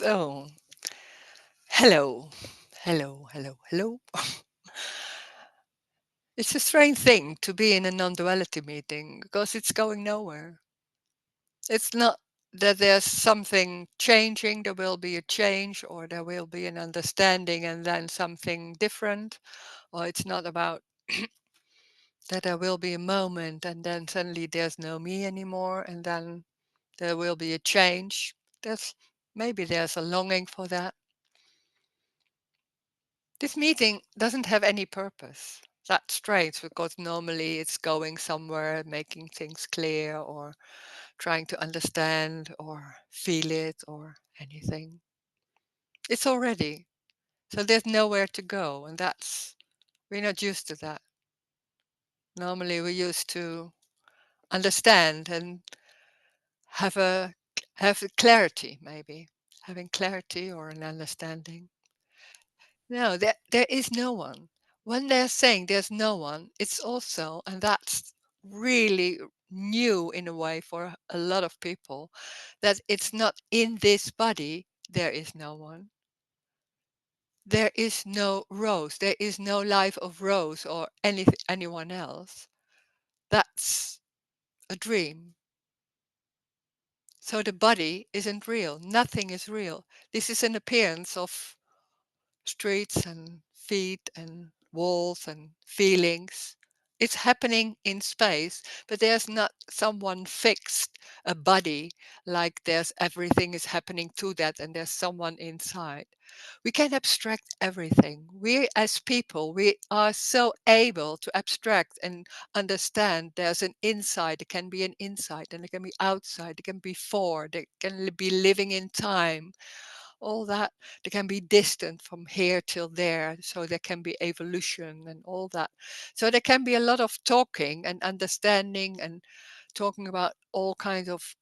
Oh, hello, hello. It's a strange thing to be in a non duality meeting because it's going nowhere. It's not that there's something changing, there will be a change, or there will be an understanding and then something different, or it's not about that there will be a moment and then suddenly there's no me anymore, and then there will be a change. There's maybe there's a longing for that. This meeting doesn't have any purpose. That's strange because normally it's going somewhere, making things clear, or trying to understand, or feel it, or anything. It's already. So there's nowhere to go, and we're not used to that. Normally we're used to understand and have a have a clarity, maybe having clarity or an understanding. No, there is no one. When they're saying there's no one, it's also, and that's really new in a way for a lot of people, that it's not in this body, there is no one. There is no Rose. There is no life of Rose or anyone else. That's a dream. So the body isn't real. Nothing is real. This is an appearance of streets and feet and walls and feelings. It's happening in space, but there's not someone fixed, a body, like there's everything is happening to that and there's someone inside. We can abstract everything. We as people, we are so able to abstract and understand there's an inside, there can be an inside, and there can be outside, there can be four, there can be living in time, all that. They can be distant from here till there, so there can be evolution and all that. So there can be a lot of talking and understanding and talking about all kinds of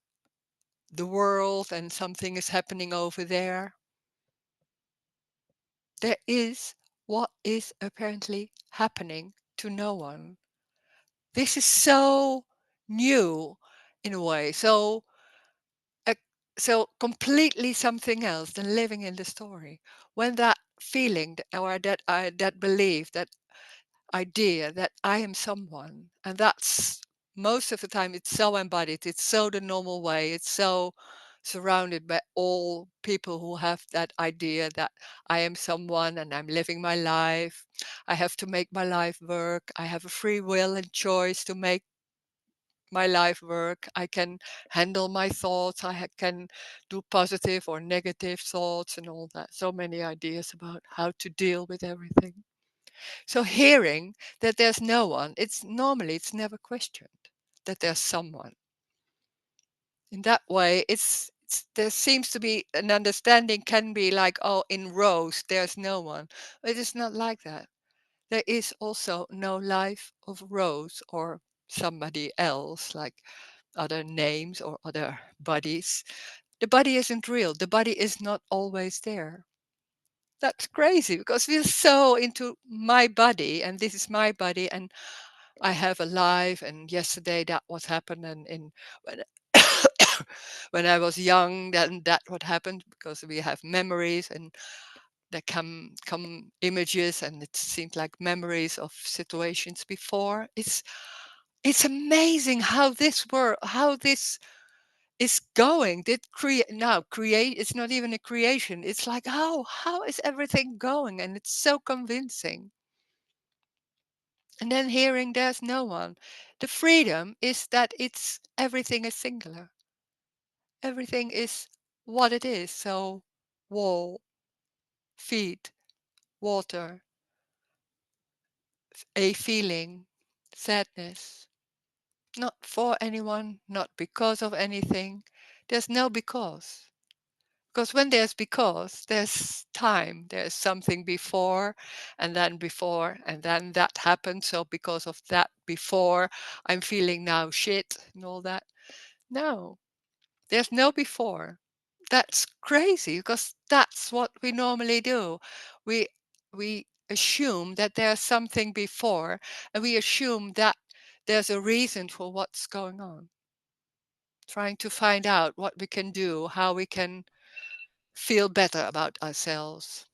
the world, and something is happening over there. There is what is apparently happening to no one. This is so new in a way, uh, so completely something else than living in the story. When that feeling or that belief, that idea that I am someone, and that's most of the time it's so embodied, it's so the normal way, it's so surrounded by all people who have that idea that I am someone and I'm living my life. I have to make my life work. I have a free will and choice to make my life work. I can handle my thoughts. Can do positive or negative thoughts and all that. So many ideas about how to deal with everything. So hearing that there's no one, it's never questioned that there's someone. In that way, there seems to be an understanding, can be like, oh, in Rose, there's no one. It is not like that. There is also no life of Rose or somebody else, like other names or other bodies. The body isn't real. The body is not always there. That's crazy because we're so into my body, and this is my body, and I have a life, and yesterday that what happened, and in when, when I was young, then that what happened, because we have memories, and there come images, and it seems like memories of situations before. It's amazing how this is going. Did create, it's not even a creation. It's like how is everything going? And it's so convincing. And then hearing there's no one. The freedom is that it's everything is singular. Everything is what it is. So wall, feet, water, a feeling, sadness. Not for anyone, not because of anything. There's no because. Because when there's time, there's something before, and then that happened. So because of that before, I'm feeling now shit and all that. No, there's no before. That's crazy because that's what we normally do. We we assume that there's something before, and we assume that there's a reason for what's going on. Trying to find out what we can do, how we can feel better about ourselves,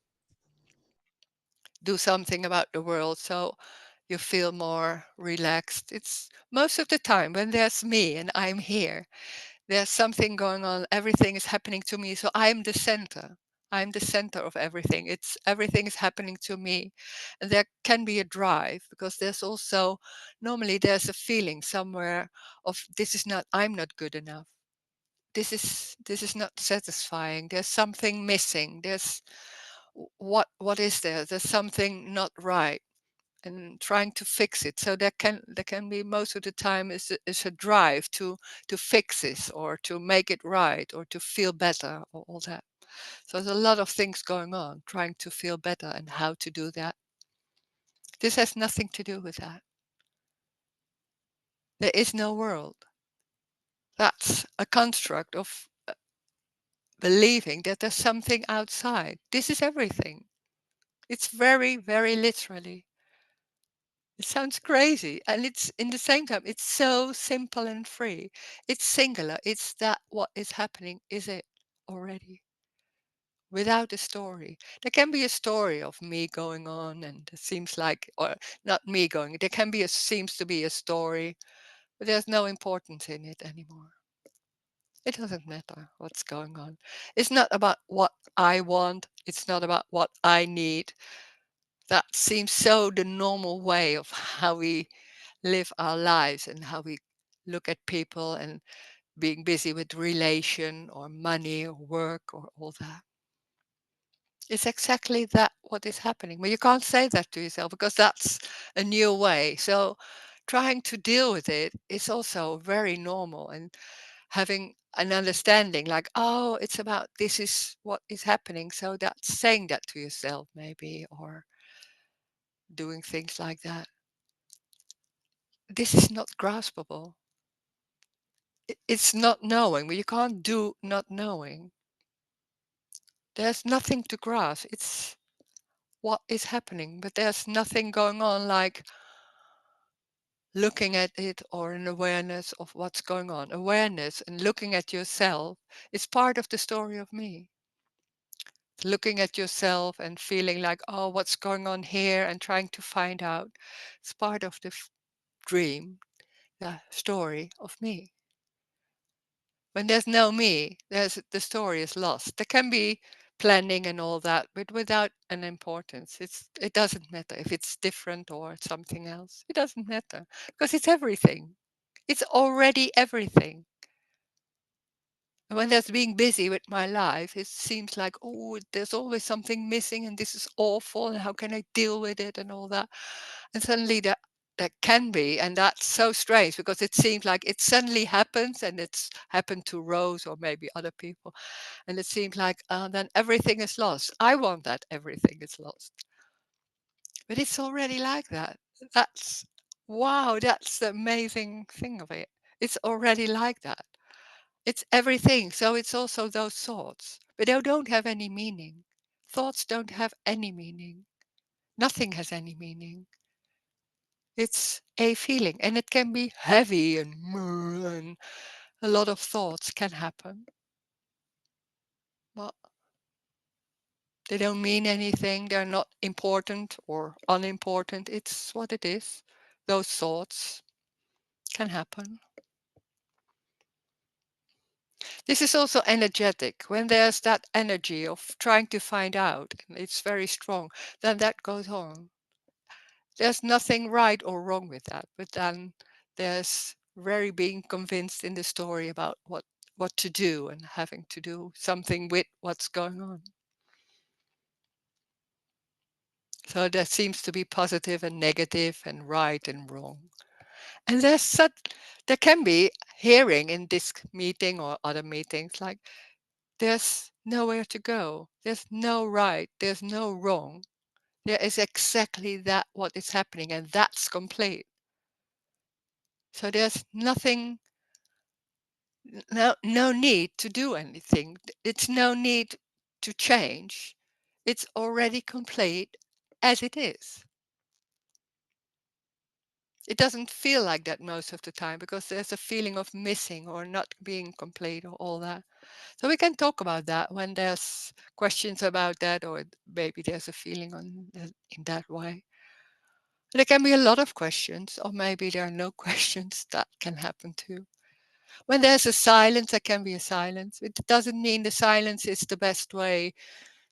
do something about the world so you feel more relaxed. It's most of the time when there's me and I'm here, there's something going on, everything is happening to me, so I'm the center. I'm the center of everything. It's everything is happening to me. And there can be a drive because there's also normally there's a feeling somewhere of this is not I'm not good enough. This is not satisfying. There's something missing. There's what is there? There's something not right and trying to fix it. So there can be most of the time is a drive to fix this or to make it right or to feel better or all that. So there's a lot of things going on, trying to feel better and how to do that. This has nothing to do with that. There is no world. That's a construct of believing that there's something outside. This is everything. It's very, very literally. It sounds crazy. And it's in the same time, it's so simple and free. It's singular. It's that what is happening is it already without a story. There can be a story of me going on and it seems like, or not me going, there can be seems to be a story, but there's no importance in it anymore. It doesn't matter what's going on. It's not about what I want. It's not about what I need. That seems so the normal way of how we live our lives and how we look at people and being busy with relation or money or work or all that. It's exactly that what is happening. But you can't say that to yourself because that's a new way. So trying to deal with it is also very normal and having an understanding like, oh, it's about this is what is happening. So that's saying that to yourself maybe or doing things like that. This is not graspable. It's not knowing, but you can't do not knowing. There's nothing to grasp. It's what is happening, but there's nothing going on like looking at it or an awareness of what's going on. Awareness and looking at yourself is part of the story of me. Looking at yourself and feeling like, oh, what's going on here and trying to find out. It's part of the dream, the story of me. When there's no me, the story is lost. There can be planning and all that, but without an importance. It doesn't matter if it's different or something else. It doesn't matter because it's everything. It's already everything. And when there's being busy with my life, it seems like, oh, there's always something missing and this is awful and how can I deal with it and all that. And suddenly that can be, and that's so strange because it seems like it suddenly happens and it's happened to Rose or maybe other people. And it seems like then everything is lost. I want that everything is lost. But it's already like that. That's, wow, that's the amazing thing of it. It's already like that. It's everything. So it's also those thoughts, but they don't have any meaning. Thoughts don't have any meaning. Nothing has any meaning. It's a feeling, and it can be heavy and a lot of thoughts can happen. But they don't mean anything. They're not important or unimportant. It's what it is. Those thoughts can happen. This is also energetic. When there's that energy of trying to find out, and it's very strong, then that goes on. There's nothing right or wrong with that, but then there's very being convinced in the story about what to do and having to do something with what's going on. So there seems to be positive and negative and right and wrong. And there can be hearing in this meeting or other meetings like there's nowhere to go. There's no right. There's no wrong. There is exactly that what is happening, and that's complete. So there's nothing, no need to do anything. It's no need to change. It's already complete as it is. It doesn't feel like that most of the time because there's a feeling of missing or not being complete or all that. So we can talk about that when there's questions about that, or maybe there's a feeling in that way. There can be a lot of questions, or maybe there are no questions. That can happen too. When there's a silence, there can be a silence. It doesn't mean the silence is the best way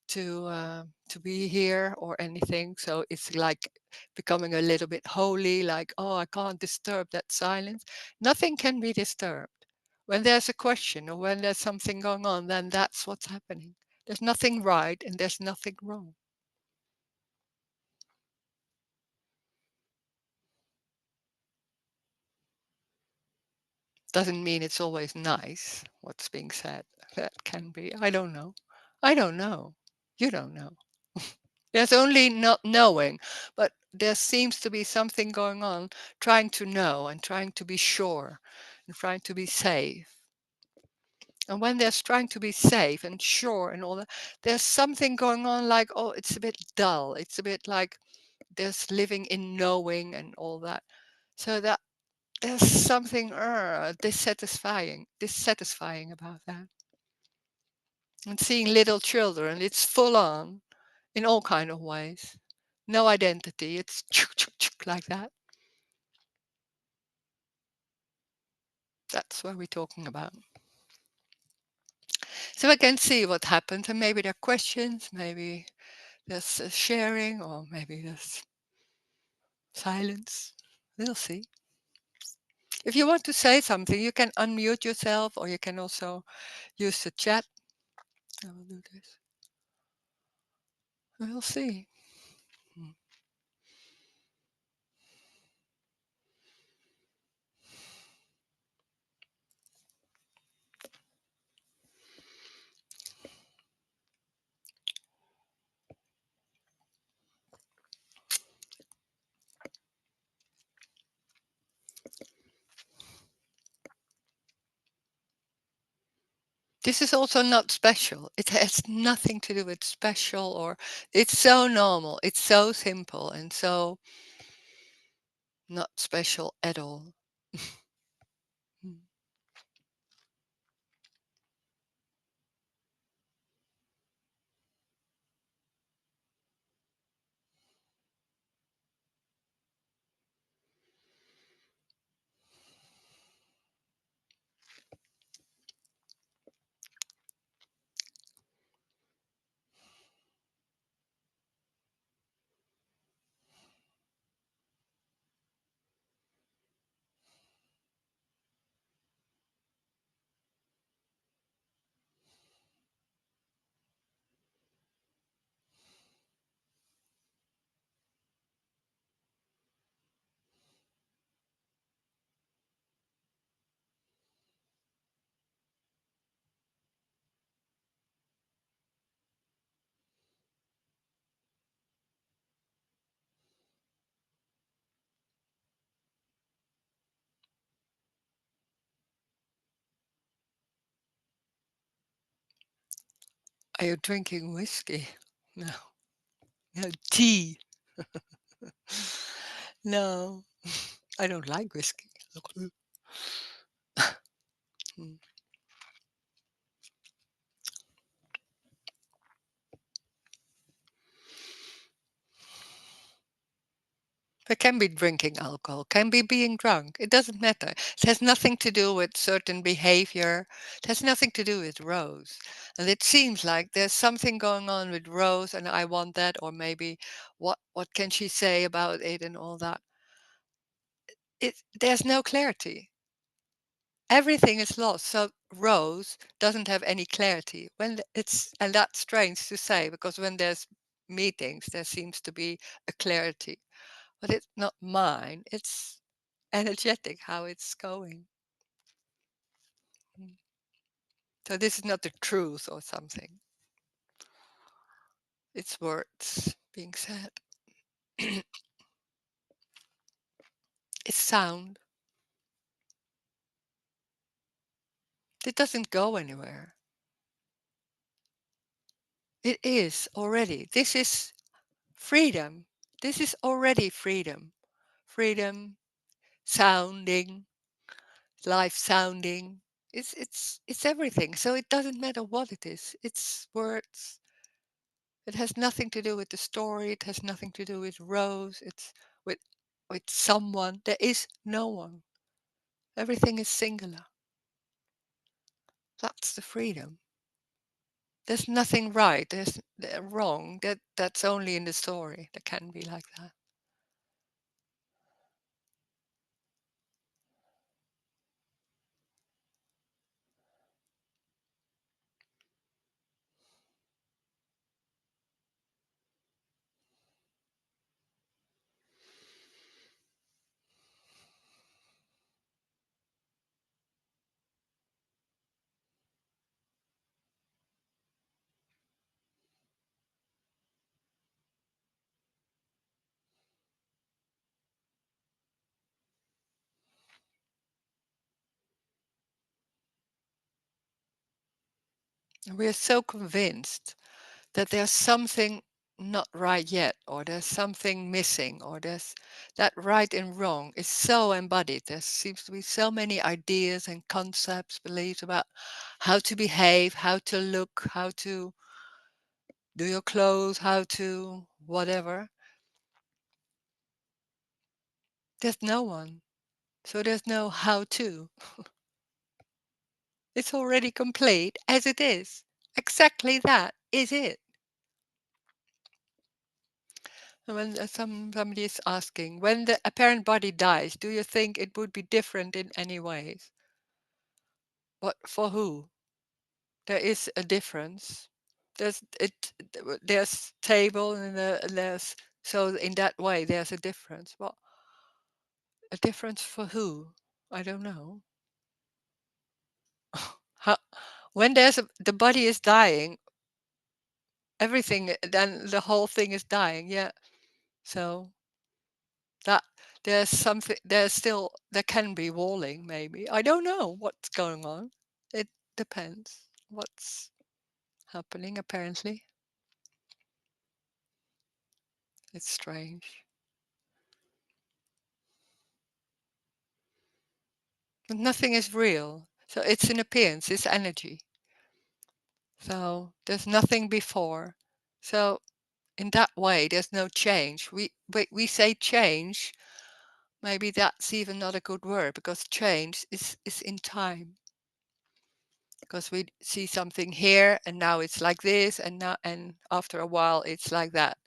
to be here or anything. So it's like becoming a little bit holy, like, oh, I can't disturb that silence. Nothing can be disturbed. When there's a question or when there's something going on, then that's what's happening. There's nothing right and there's nothing wrong. Doesn't mean it's always nice what's being said. That can be. I don't know. I don't know. You don't know. There's only not knowing, but there seems to be something going on, trying to know and trying to be sure and trying to be safe. And when there's trying to be safe and sure and all that, there's something going on like, oh, it's a bit dull. It's a bit like there's living in knowing and all that. So that there's something dissatisfying about that. And seeing little children, it's full on in all kind of ways. No identity. It's like that. That's what we're talking about. So I can see what happens, and maybe there are questions, maybe there's sharing, or maybe there's silence. We'll see. If you want to say something, you can unmute yourself, or you can also use the chat. I will do this. We'll see. This is also not special. It has nothing to do with special, or it's so normal. It's so simple and so not special at all. Are you drinking whiskey? No. No, tea. No, I don't like whiskey. Mm. It can be drinking alcohol, can be being drunk. It doesn't matter. It has nothing to do with certain behavior. It has nothing to do with Rose. And it seems like there's something going on with Rose, and I want that, or maybe what can she say about it and all that. There's no clarity. Everything is lost. So Rose doesn't have any clarity. And that's strange to say because when there's meetings, there seems to be a clarity, but it's not mine. It's energetic how it's going. Mm. So this is not the truth or something. It's words being said. It's sound. It doesn't go anywhere. It is already. This is freedom. This is already freedom. Freedom sounding, life sounding. It's everything. So it doesn't matter what it is. It's words. It has nothing to do with the story. It has nothing to do with Rose. It's with with someone. There is no one. Everything is singular. That's the freedom. There's nothing right. There's wrong. That's only in the story. That can be like that. And we are so convinced that there's something not right yet, or there's something missing, or there's that right and wrong is so embodied. There seems to be so many ideas and concepts, beliefs about how to behave, how to look, how to do your clothes, how to whatever. There's no one. So there's no how to. It's already complete as it is. Exactly that is it. And when somebody is asking, when the apparent body dies, do you think it would be different in any ways? What for who? There is a difference. There's table and there's so in that way there's a difference. Well, a difference for who? I don't know. How, when the body is dying, everything then the whole thing is dying. Yeah. So that there can be walling maybe. I don't know what's going on. It depends what's happening apparently. It's strange. But nothing is real. So it's an appearance, it's energy. So there's nothing before. So in that way there's no change. We say change, maybe that's even not a good word because change is in time. Because we see something here and now it's like this and now and after a while it's like that.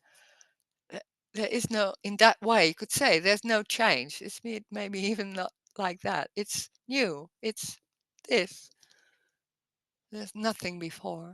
There is no in that way you could say there's no change. It's maybe even not like that. It's new. It's this. There's nothing before.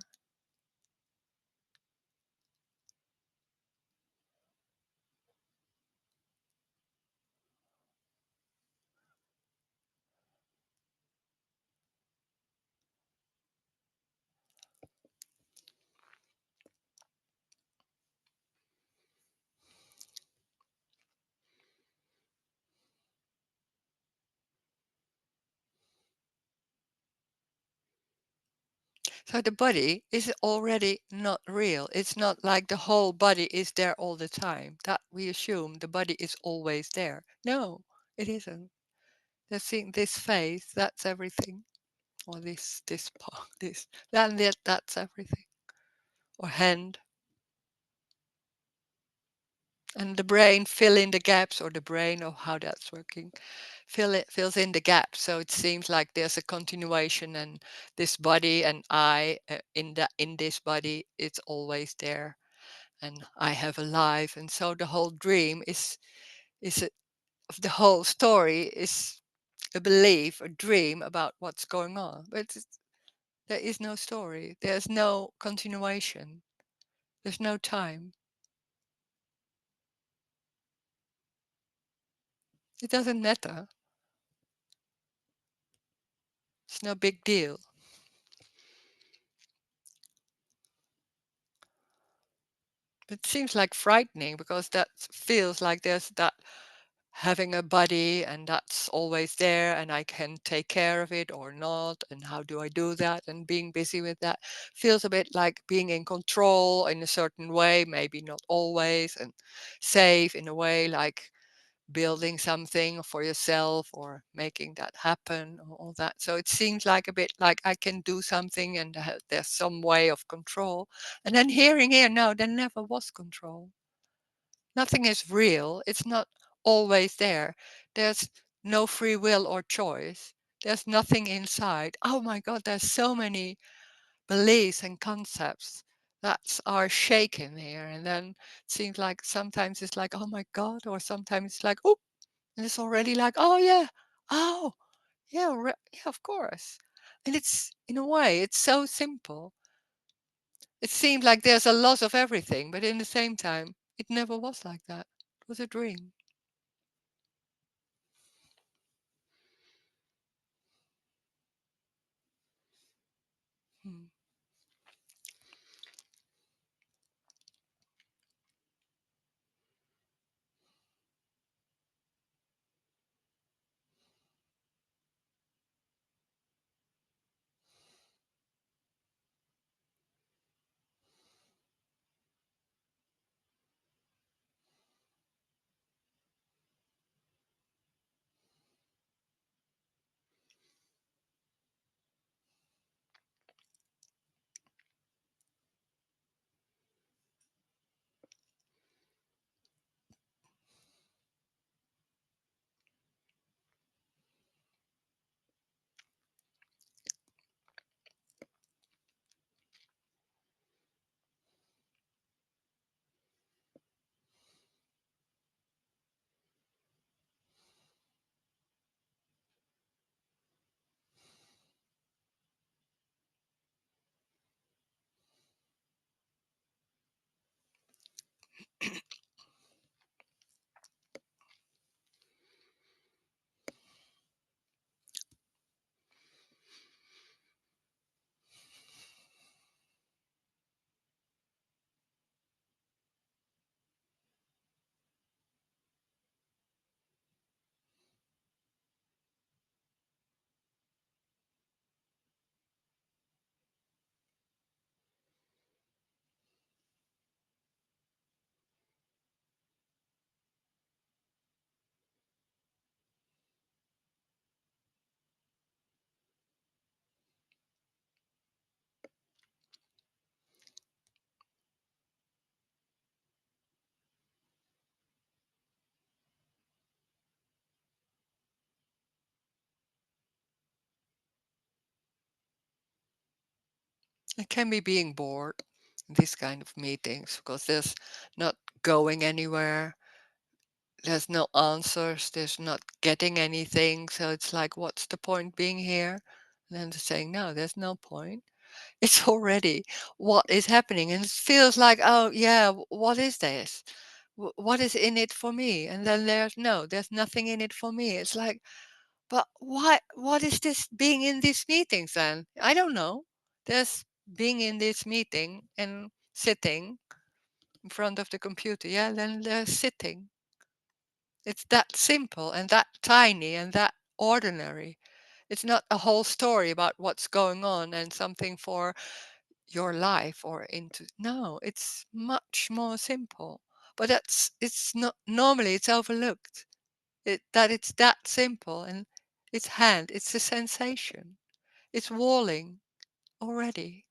So the body is already not real. It's not like the whole body is there all the time. That we assume the body is always there. No, it isn't. They're seeing this face, that's everything. Or this part, this, that's everything. Or hand. And the brain fill in the gaps, or the brain, or how that's working, fills in the gaps. So it seems like there's a continuation, and this body and I in this body, it's always there, and I have a life, and so the whole dream is a, of the whole story is a belief, a dream about what's going on, but there is no story. There's no continuation. There's no time. It doesn't matter. It's no big deal. It seems like frightening because that feels like there's that having a body and that's always there and I can take care of it or not. And how do I do that? And being busy with that feels a bit like being in control in a certain way, maybe not always, and safe in a way like building something for yourself or making that happen or all that. So it seems like a bit like I can do something and there's some way of control. And then hearing here, no, there never was control. Nothing is real. It's not always there. There's no free will or choice. There's nothing inside. Oh my God, there's so many beliefs and concepts that are shaken here. And then it seems like sometimes it's like, oh my God, or sometimes it's like, oh, and it's already like, oh, yeah, yeah, of course. And it's, in a way, it's so simple. It seems like there's a loss of everything, but in the same time, it never was like that. It was a dream. Hmm. It can be being bored in these kind of meetings because there's not going anywhere. There's no answers. There's not getting anything. So it's like, what's the point being here? And then they're saying, no, there's no point. It's already what is happening. And it feels like, oh, yeah, what is this? What is in it for me? And then there's nothing in it for me. It's like, but what is this being in these meetings then? I don't know. There's being in this meeting and sitting in front of the computer. Yeah, then there's sitting. It's that simple and that tiny and that ordinary. It's not a whole story about what's going on and something for your life or into. No, it's much more simple. But it's not normally it's overlooked. That it's that simple and it's a sensation. It's walling already.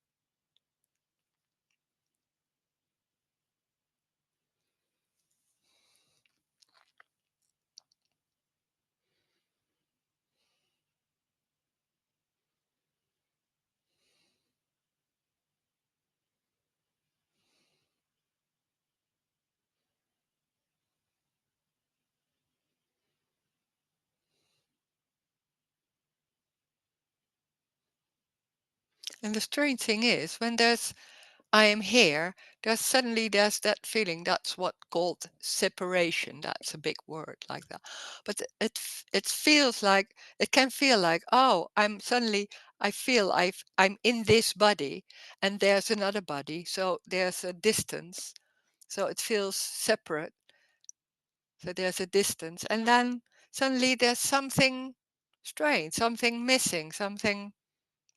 And the strange thing is when there's I am here, there's that feeling. That's what called separation. That's a big word like that. But it feels like it can feel like, oh, I feel I'm in this body and there's another body. So there's a distance. So it feels separate. So there's a distance. And then suddenly there's something strange, something missing, something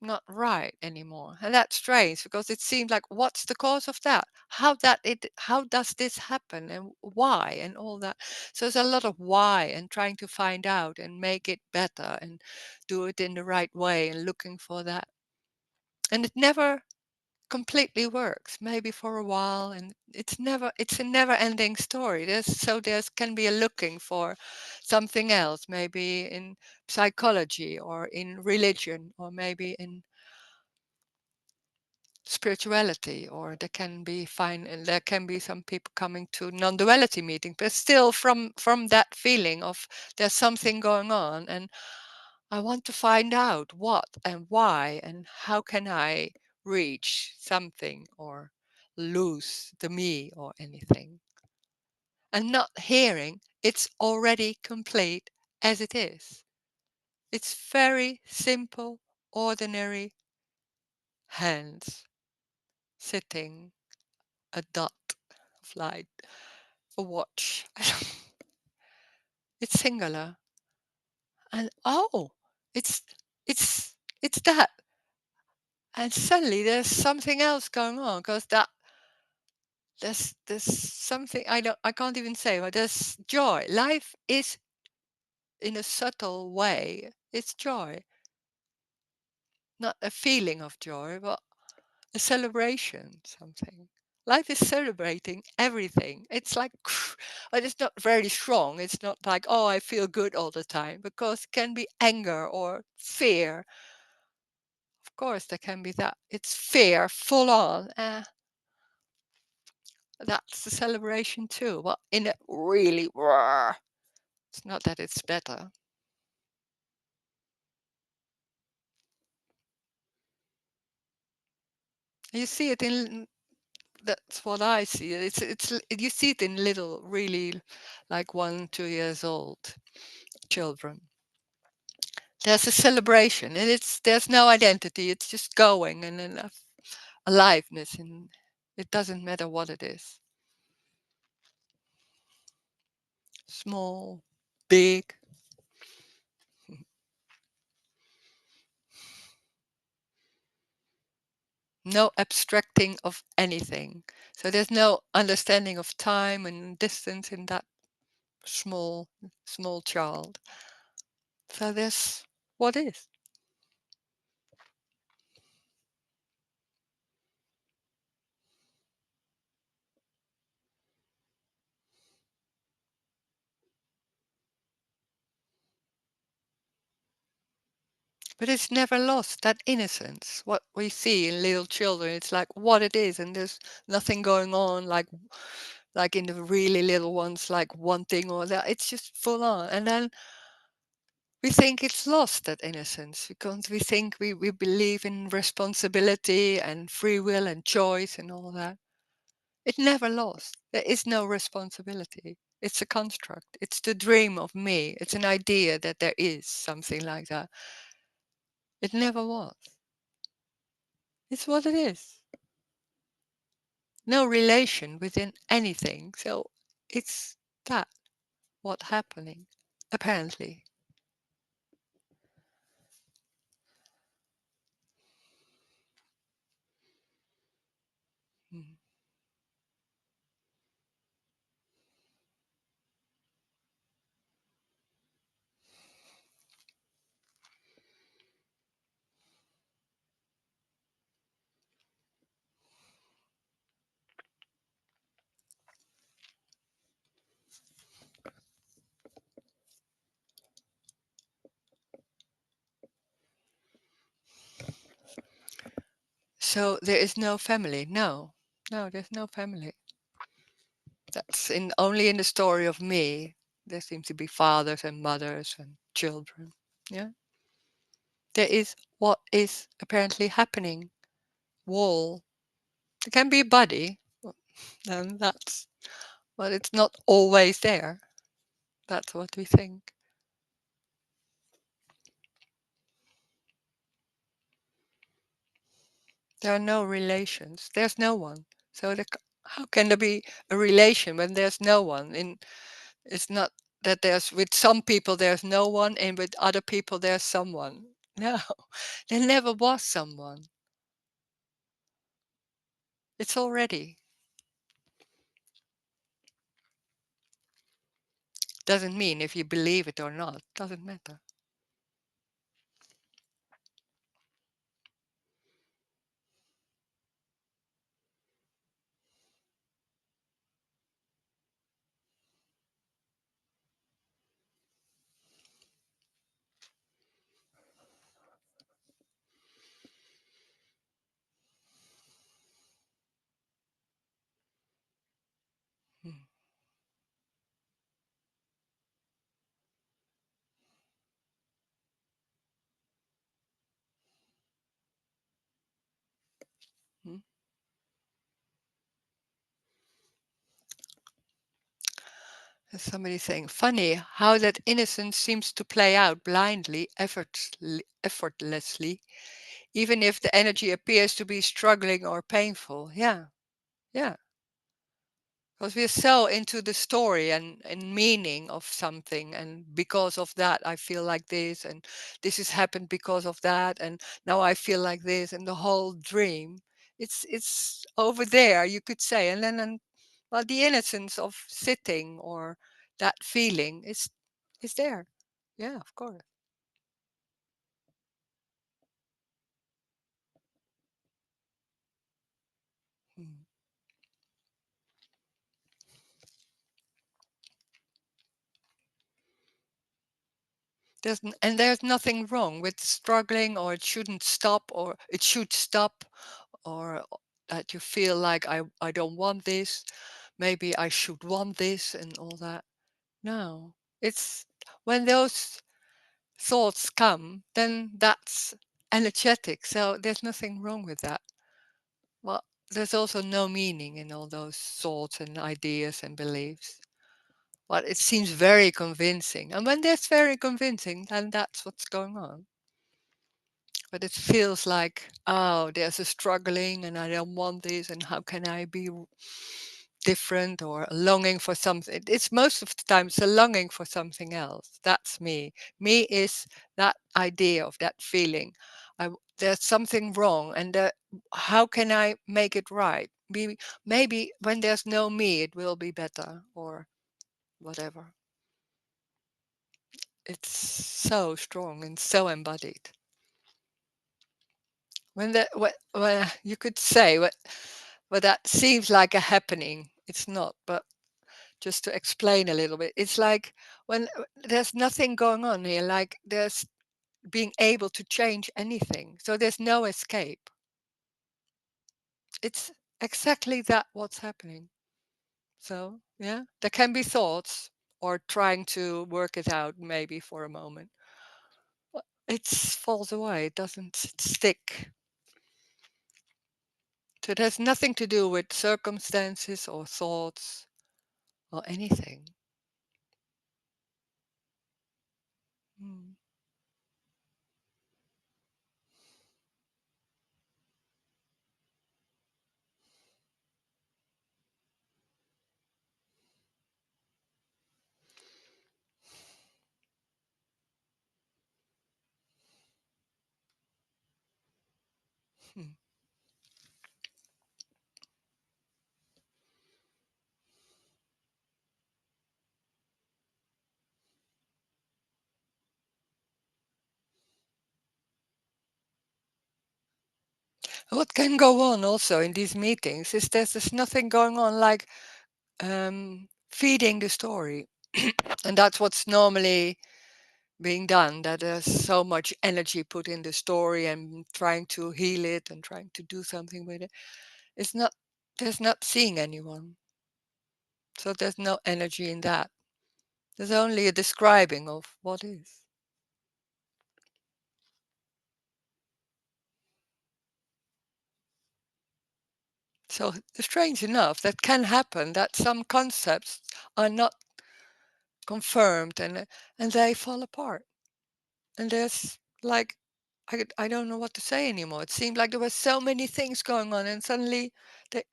not right anymore. And that's strange because it seems like what's the cause of that? How does this happen and why and all that? So there's a lot of why and trying to find out and make it better and do it in the right way and looking for that. And it never completely works, maybe for a while, and it's a never ending story. There's can be a looking for something else, maybe in psychology or in religion or maybe in spirituality, or there can be some people coming to non-duality meeting, but still from that feeling of there's something going on and I want to find out what and why and how can I reach something or lose the me or anything, and not hearing it's already complete as it is. It's very simple, ordinary hands sitting, a dot of light, a watch. It's singular. And oh, it's it's it's that. And suddenly there's something else going on because there's something I can't even say, but there's joy. Life is in a subtle way. It's joy. Not a feeling of joy, but a celebration, something. Life is celebrating everything. It's like, but it's not very strong. It's not like, oh, I feel good all the time, because it can be anger or fear. Of course, there can be that. It's fear, full on. That's the celebration too. But in a really, it's not that it's better. You see it in That's what I see. You see it in little, really, like 1, 2 years old children. There's a celebration, and there's no identity. It's just going and enough aliveness, and it doesn't matter what it is. Small, big, no abstracting of anything. So there's no understanding of time and distance in that small, small child. So there's what is. But it's never lost that innocence. What we see in little children, it's like what it is, and there's nothing going on like in the really little ones, like one thing or that. It's just full on. And then we think it's lost, that innocence, because we think we believe in responsibility and free will and choice and all that. It never lost. There is no responsibility. It's a construct. It's the dream of me. It's an idea that there is something like that. It never was. It's what it is. No relation within anything. So it's that what happening, apparently. Mm. So there is no family. No, no, there's no family. That's in only in the story of me. There seem to be fathers and mothers and children. Yeah, there is what is apparently happening. Wall. There can be a body, and but it's not always there. That's what we think. There are no relations. There's no one. So how can there be a relation when there's no one? It's not that there's with some people there's no one, and with other people there's someone. No, there never was someone. It's already. Doesn't mean if you believe it or not. Doesn't matter. Mm, mm. There's somebody saying, funny how that innocence seems to play out blindly, effortlessly, even if the energy appears to be struggling or painful. Yeah, yeah. Because we're so into the story and meaning of something, and because of that I feel like this, and this has happened because of that, and now I feel like this, and the whole dream. It's over there, you could say, and then well, the innocence of sitting or that feeling is there. Yeah, of course. Mm. There's nothing wrong with struggling, or it shouldn't stop, or it should stop, or that you feel like I don't want this, maybe I should want this and all that. No, it's when those thoughts come, then that's energetic. So there's nothing wrong with that. Well, there's also no meaning in all those thoughts and ideas and beliefs. But it seems very convincing. And when that's very convincing, then that's what's going on. But it feels like, oh, there's a struggling and I don't want this, and how can I be different, or a longing for something. It's most of the time it's a longing for something else. That's me. Me is that idea of that feeling. There's something wrong, and how can I make it right? Maybe when there's no me, it will be better, or whatever. It's so strong and so embodied. When you could say what that seems like a happening, it's not. But just to explain a little bit, it's like when there's nothing going on here, like there's being able to change anything, so there's no escape. It's exactly that what's happening. So yeah, there can be thoughts or trying to work it out maybe for a moment. It falls away, it doesn't stick. So it has nothing to do with circumstances or thoughts or anything. Mm. Hmm. What can go on also in these meetings is there's nothing going on like feeding the story. And that's what's normally being done, that there's so much energy put in the story and trying to heal it and trying to do something with it. It's not, there's not seeing anyone. So there's no energy in that. There's only a describing of what is. So strange enough, that can happen, that some concepts are not confirmed, and they fall apart. And there's like, I don't know what to say anymore. It seemed like there were so many things going on, and suddenly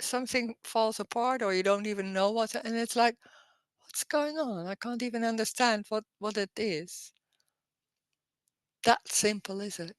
something falls apart, or you don't even know what, and it's like, what's going on? I can't even understand what it is. that simple, is it?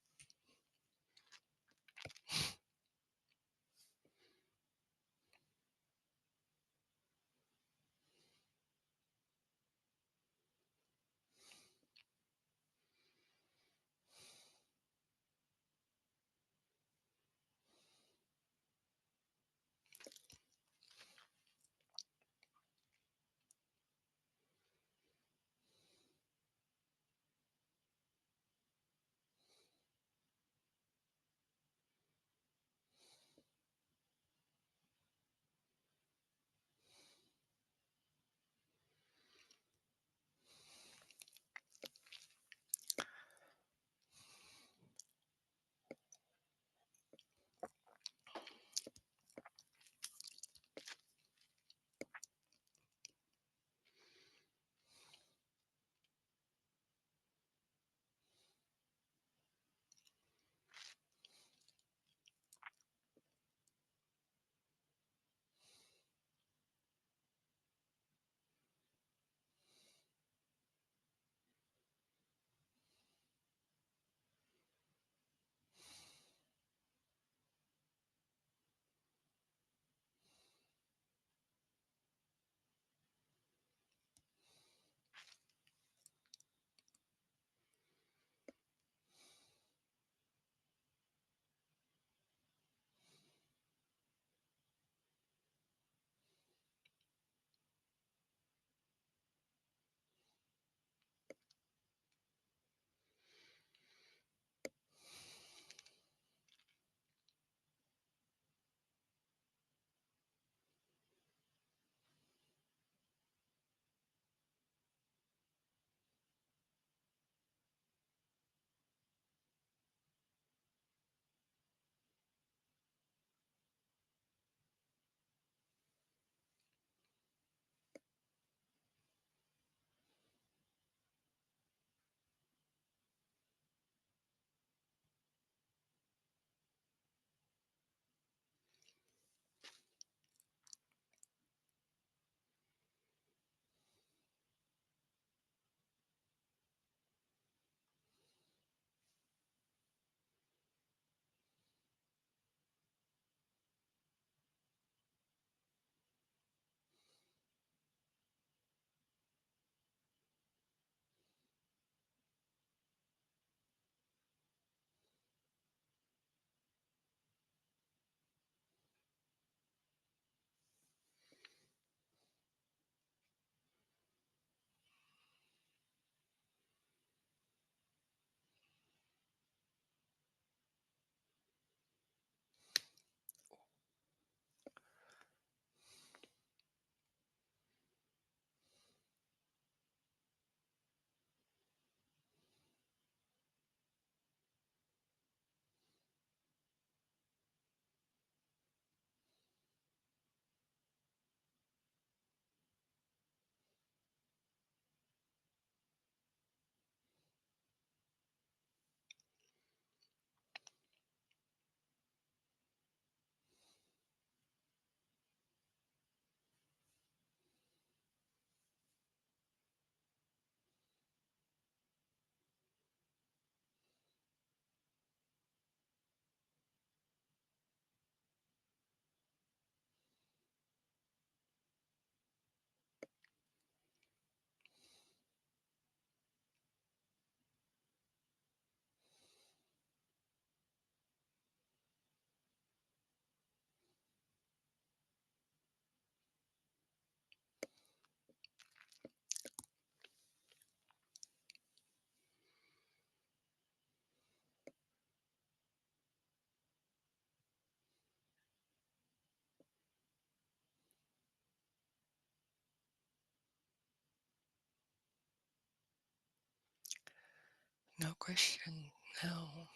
No question. No.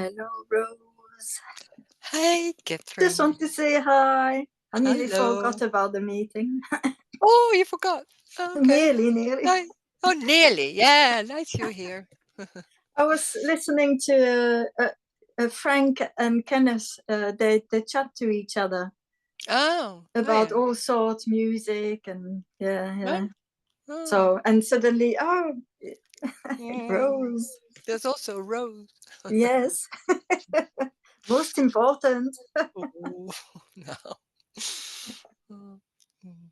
Hello, Rose. Hey, Just Catherine. want to say hi. I nearly Hello. forgot about the meeting. Oh, you forgot. Okay. Nearly. Nice. Oh, nearly. Yeah, nice you're here. I was listening to Frank and Kenneth. They chat to each other Oh, oh about yeah. all sorts, music, and yeah. Oh, oh. So and suddenly, Mm. Rose. There's also Rose. Yes, most important. Oh, no. Mm, mm.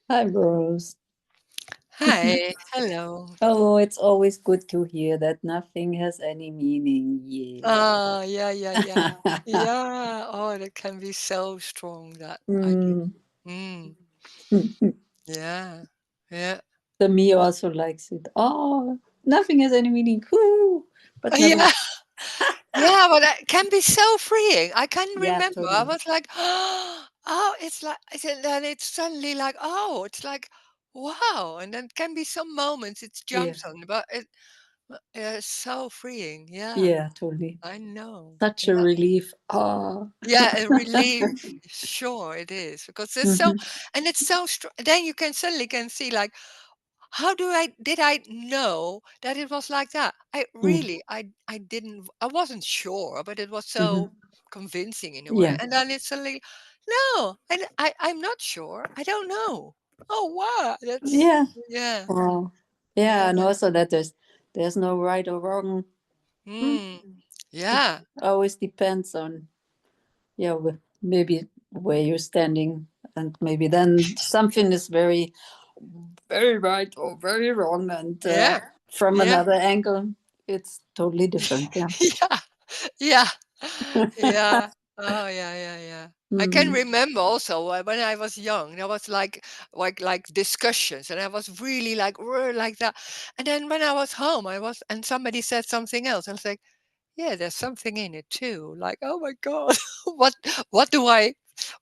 Hi, Rose. Hi. Hello. Oh, it's always good to hear that nothing has any meaning. Ah, yeah, yeah, yeah. Yeah. Yeah. Oh, that can be so strong, that idea. Mm. Mm. Yeah. Yeah. The me also likes it. Oh, nothing has any meaning. Whoo! But never. Yeah. Yeah, but that can be so freeing. I can Yeah, remember I totally. was like, "Oh, it's like," I said, then it's suddenly like, "Oh," it's like, "Wow," and then can be some moments it Yeah. jumps on, but it's so freeing. Yeah, Yeah, totally. I know. Such a Yeah. relief. Oh. Yeah, a relief. Sure it is, because it's so, Hmm. and it's so str then you can suddenly can see, like, how did I know that it was like that? I Mm. really I didn't, I wasn't sure, but it was Hmm. so convincing in a way. Yeah. And then it's suddenly, no, and I'm not sure. I don't know. Oh wow, that's, Yeah. yeah, Oh. Yeah, yeah. and also that there's no right or wrong. Mm. Mm, It yeah, always depends on, yeah, maybe where you're standing, and maybe then something is very, very right or very wrong, and yeah, from yeah, another angle it's totally different. Yeah. yeah, yeah. Yeah. Oh, yeah, yeah, yeah. I can Mm. remember also, when I was young, there was like discussions, and I was really like like that. And then when I was home, I was, and somebody said something else. I was like, yeah, there's something in it too. Like, oh my God, what what do I,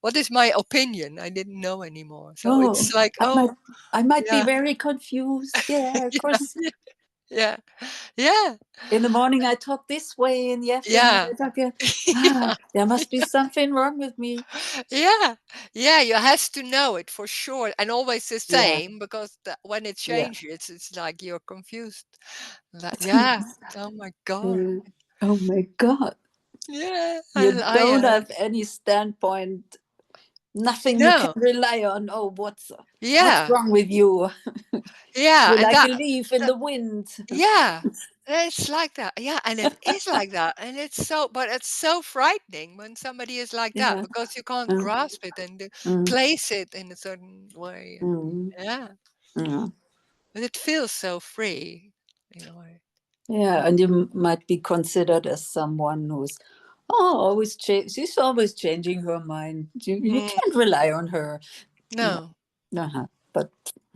what is my opinion? I didn't know anymore. So Oh, it's like, i might oh i might be yeah, very confused. Yeah, of yeah, course. yeah, yeah, In the morning I talk this way, in the afternoon yeah. I talk, Yeah. there must be something wrong with me. Yeah, yeah, you has to know it for sure, and always the Yeah. same, because when it Yeah. changes, it's like you're confused. Like, yeah, oh my God, Mm. Oh my god, yeah, you I don't have any standpoint, nothing you can no, rely on. Oh, what's yeah, wrong with you? yeah, You're and like a leaf in that the wind. yeah, it's like that, yeah, and it is like that, and it's so, but it's so frightening when somebody is like that, Yeah. because you can't Uh, grasp it and mm, place it in a certain way, and mm, yeah, yeah. but it feels so free in a way. Yeah, and you might be considered as someone who's, always she's always changing her mind. You Mm, can't rely on her. No. no. Uh-huh. But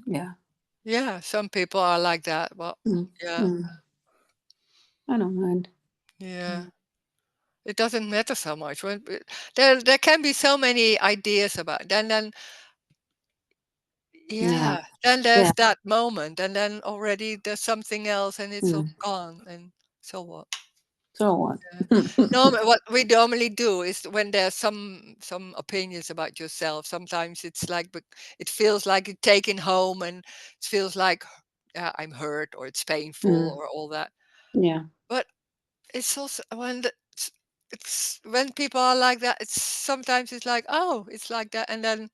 yeah. Yeah, some people are like that. Well, Mm, yeah, mm, I don't mind. yeah. Mm. It doesn't matter so much. When there can be so many ideas about, then Yeah. yeah, then Yeah. there's that moment, and then already there's something else, and it's all Mm. gone. And so what? So what? Yeah. What we normally do is, when there's some opinions about yourself, sometimes it's like, it feels like it's taken home, and it feels like, I'm hurt, or it's painful, Mm. or all that. Yeah. But it's also when it's when people are like that, it's sometimes it's like, oh, it's like that, and then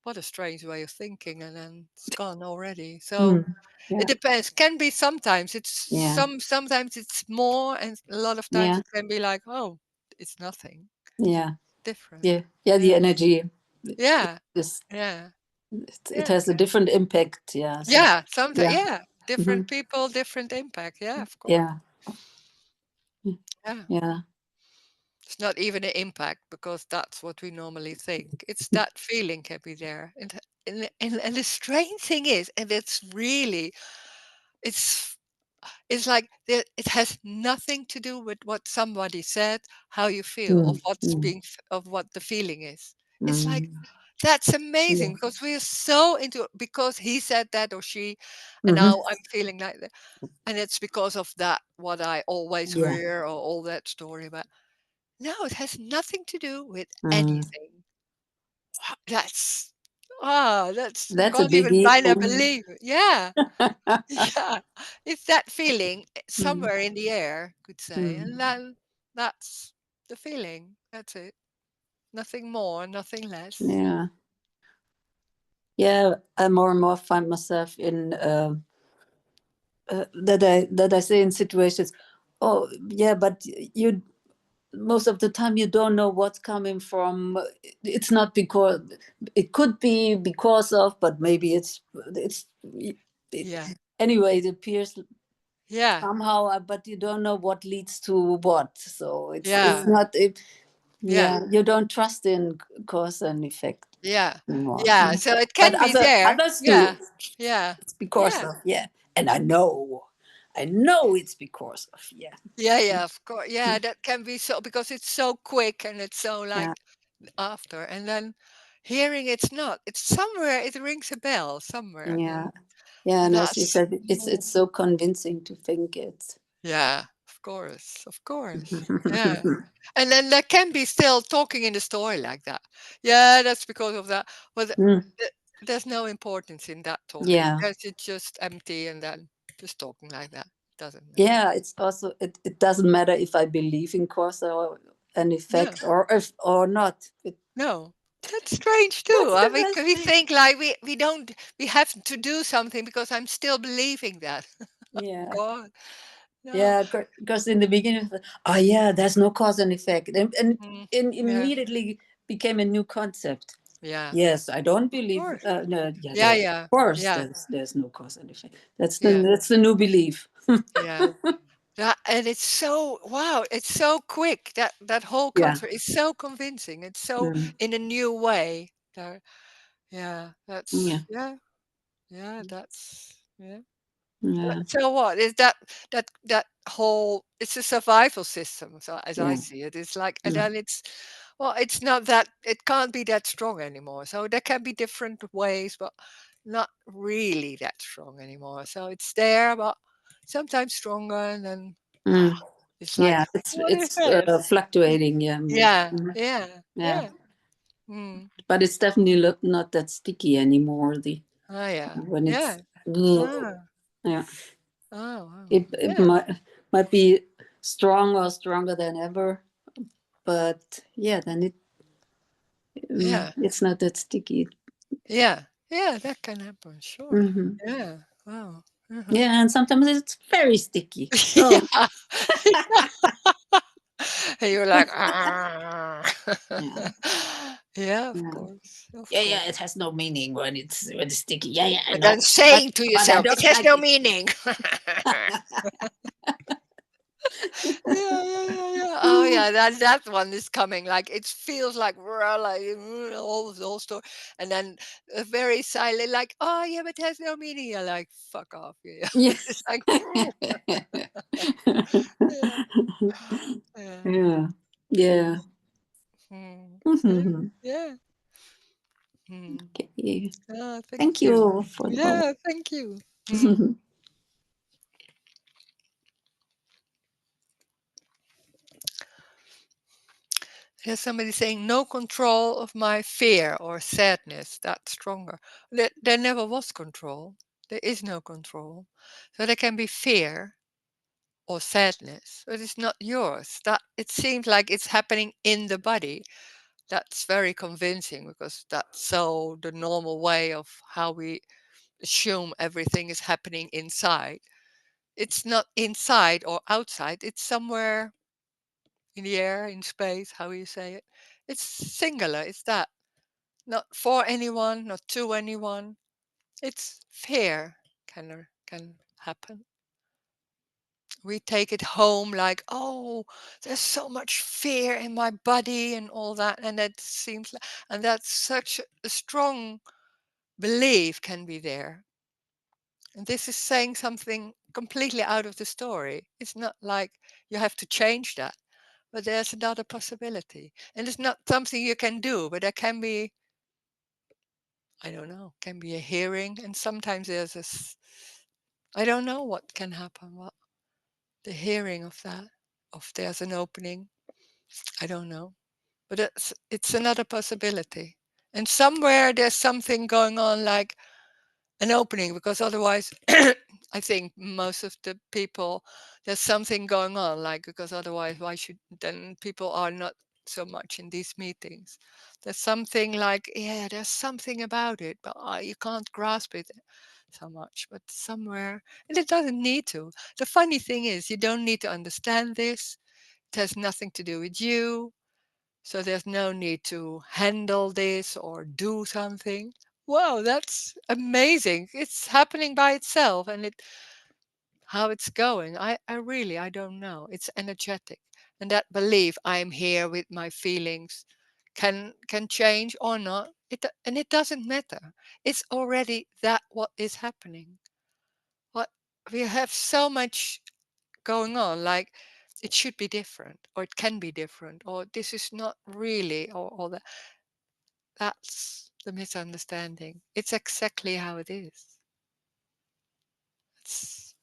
what a strange way of thinking, and then it's gone already. So Mm. it Yeah. depends. Can be sometimes it's Yeah. sometimes it's more, and a lot of times Yeah. it can be like, oh, it's nothing Yeah. different. Yeah. Yeah. The Yeah, energy yeah, is, yeah, it yeah, has a different impact. Yeah. So yeah. Sometimes, yeah. yeah, Hmm. different people, different impact. Yeah, of course. Yeah. Yeah. Yeah. It's not even an impact, because that's what we normally think. It's that feeling can be there. And the strange thing is, and it's really, it's it's like it has nothing to do with what somebody said, how you feel, of Mm, mm, of what the feeling is. It's like mm. that's Yeah. amazing because we are so into because he said that or she, and Hmm. now I'm feeling like that, and it's because of that what I always Yeah. hear or all that story. But no, it has nothing to do with Mm. anything. That's that's I That's a can't even biggie. kinda believe it. Yeah, yeah. It's that feeling Mm, somewhere in the air, could say, and mm. then that's the feeling. That's it. Nothing more, nothing less. Yeah. Yeah. I more and more find myself in that I say in situations. Oh, yeah, but you most of the time you don't know what's coming from. It's not because it could be because of, but maybe it's it, Yeah, anyway. It appears yeah, somehow, but you don't know what leads to what. So it's yeah, not. yeah, Yeah, you don't trust in cause and effect yeah, anymore. yeah. So it But can be there. others do. Yeah, yeah, It's because yeah. of, yeah, and I know it's because of, yeah, Yeah, yeah, of course. Yeah, that can be so because it's so quick and it's so yeah, like after, and then hearing it's not. It's somewhere. It rings a bell somewhere, yeah, and yeah. And as you that's said, it's so convincing to think it. yeah, of course, of course. Yeah, and then there can be still talking in the story like that. Yeah, that's because of that. But Mm, there's no importance in that talking. yeah, Because it's just empty, and then just talking like that doesn't matter. yeah. It's also it doesn't matter if I believe in cause or an No. effect or if or not. No, that's strange too. That's the We best thing. think like we don't we have to do something because I'm still believing that. Yeah. God, no. Yeah, because in the beginning, I thought, oh yeah, there's no cause and effect, Mm, and yeah, immediately became a new concept. yeah, Yes, I don't of believe. course. No, yeah, Yeah, of yeah, course, yeah, there's no cause and effect. That's the yeah, that's the new belief. yeah. That, and it's so wow, it's so quick. That whole Yeah, concept is so convincing. It's so mm, in a new way. There, yeah, yeah, that's yeah. yeah, So what is that whole it's a survival system, so as I yeah, see it. It's like and mm, then it's well, it's not that it can't be that strong anymore. So there can be different ways, but not really that strong anymore. So it's there, but sometimes stronger and then mm, it's like yeah. what is It's it? fluctuating. Yeah, more. Yeah, Mhm. yeah, Yeah, yeah. Mm. but it's definitely not that sticky anymore. The Oh yeah. when it's Yeah. ugh, Ah. yeah. Oh wow. It Yeah. might be strong or stronger than ever, but yeah, then Yeah. it's not that sticky. Yeah. Yeah, that can happen, sure. Hmm. Yeah. Wow. Uh-huh. Yeah, and sometimes it's very sticky. Oh, Yeah. And you're like, "Ah." yeah, Yeah, of yeah, course. Of yeah, course. yeah. It has no meaning when it's sticky. Yeah, yeah, I And know, then but saying to but I yourself, it don't has like no it. meaning. Yeah, yeah, yeah, yeah. Oh, yeah, that one is coming. Like it feels like we're like all the whole story, and then very silent, like, oh yeah, but it has no meaning. You're like, fuck off. Yeah, Yeah. it's like, yeah, yeah. Yeah, yeah. Mm, mm, yeah, Mhm. yeah. Mm. Okay. Oh, thank Thank you. you for the poem. Yeah, thank you. Mm. There's somebody saying no control of my fear or sadness. That's stronger. There never was control. There is no control. So there can be fear or sadness, but it's not yours. That it seems like it's happening in the body. That's very convincing because that's so the normal way of how we assume everything is happening inside. It's not inside or outside. It's somewhere in the air, in space, how you say it. It's singular. It's that. Not for anyone, not to anyone. It's fear can happen. We take it home like, oh, there's so much fear in my body and all that, and that seems like, and that's such a strong belief can be there. And this is saying something completely out of the story. It's not like you have to change that, but there's another possibility. And it's not something you can do, but there can be, I don't know, can be a hearing. And sometimes there's this, I don't know what can happen, what the hearing of that, of there's an opening, I don't know. But it's another possibility. And somewhere there's something going on like an opening, because otherwise I think most of the people, there's something going on, like, because otherwise why should then people are not so much in these meetings. There's something like, yeah, there's something about it, but you can't grasp it so much, but somewhere, and it doesn't need to. The funny thing is, you don't need to understand this. It has nothing to do with you. So there's no need to handle this or do something. Wow, that's amazing. It's happening by itself, and it how it's going. I don't know. It's energetic. And that belief I'm here with my feelings can change or not. And it doesn't matter. It's already that what is happening. What we have so much going on, like it should be different, or it can be different, or this is not really, or all that. That's the misunderstanding. It's exactly how it is.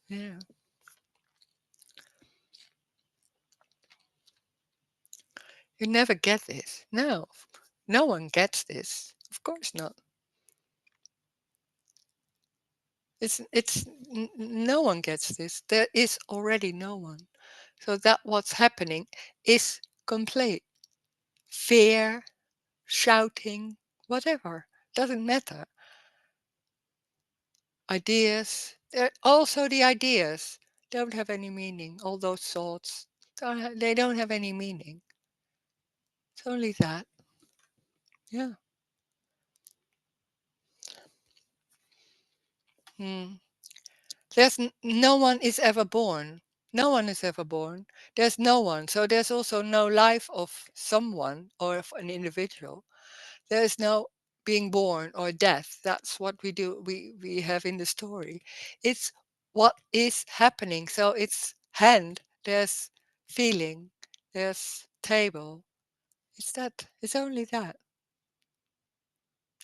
Yeah. You never get this. No. No one gets this. Of course not. No one gets this. There is already no one. So that what's happening is complete. Fear, shouting, whatever. Doesn't matter. Ideas. Also the ideas don't have any meaning. All those thoughts, they don't have any meaning. It's only that. Yeah. Hmm. No one is ever born. No one is ever born. There's no one. So there's also no life of someone or of an individual. There is no being born or death. That's what we do. We have in the story. It's what is happening. So it's hand. There's feeling. There's table. It's that. It's only that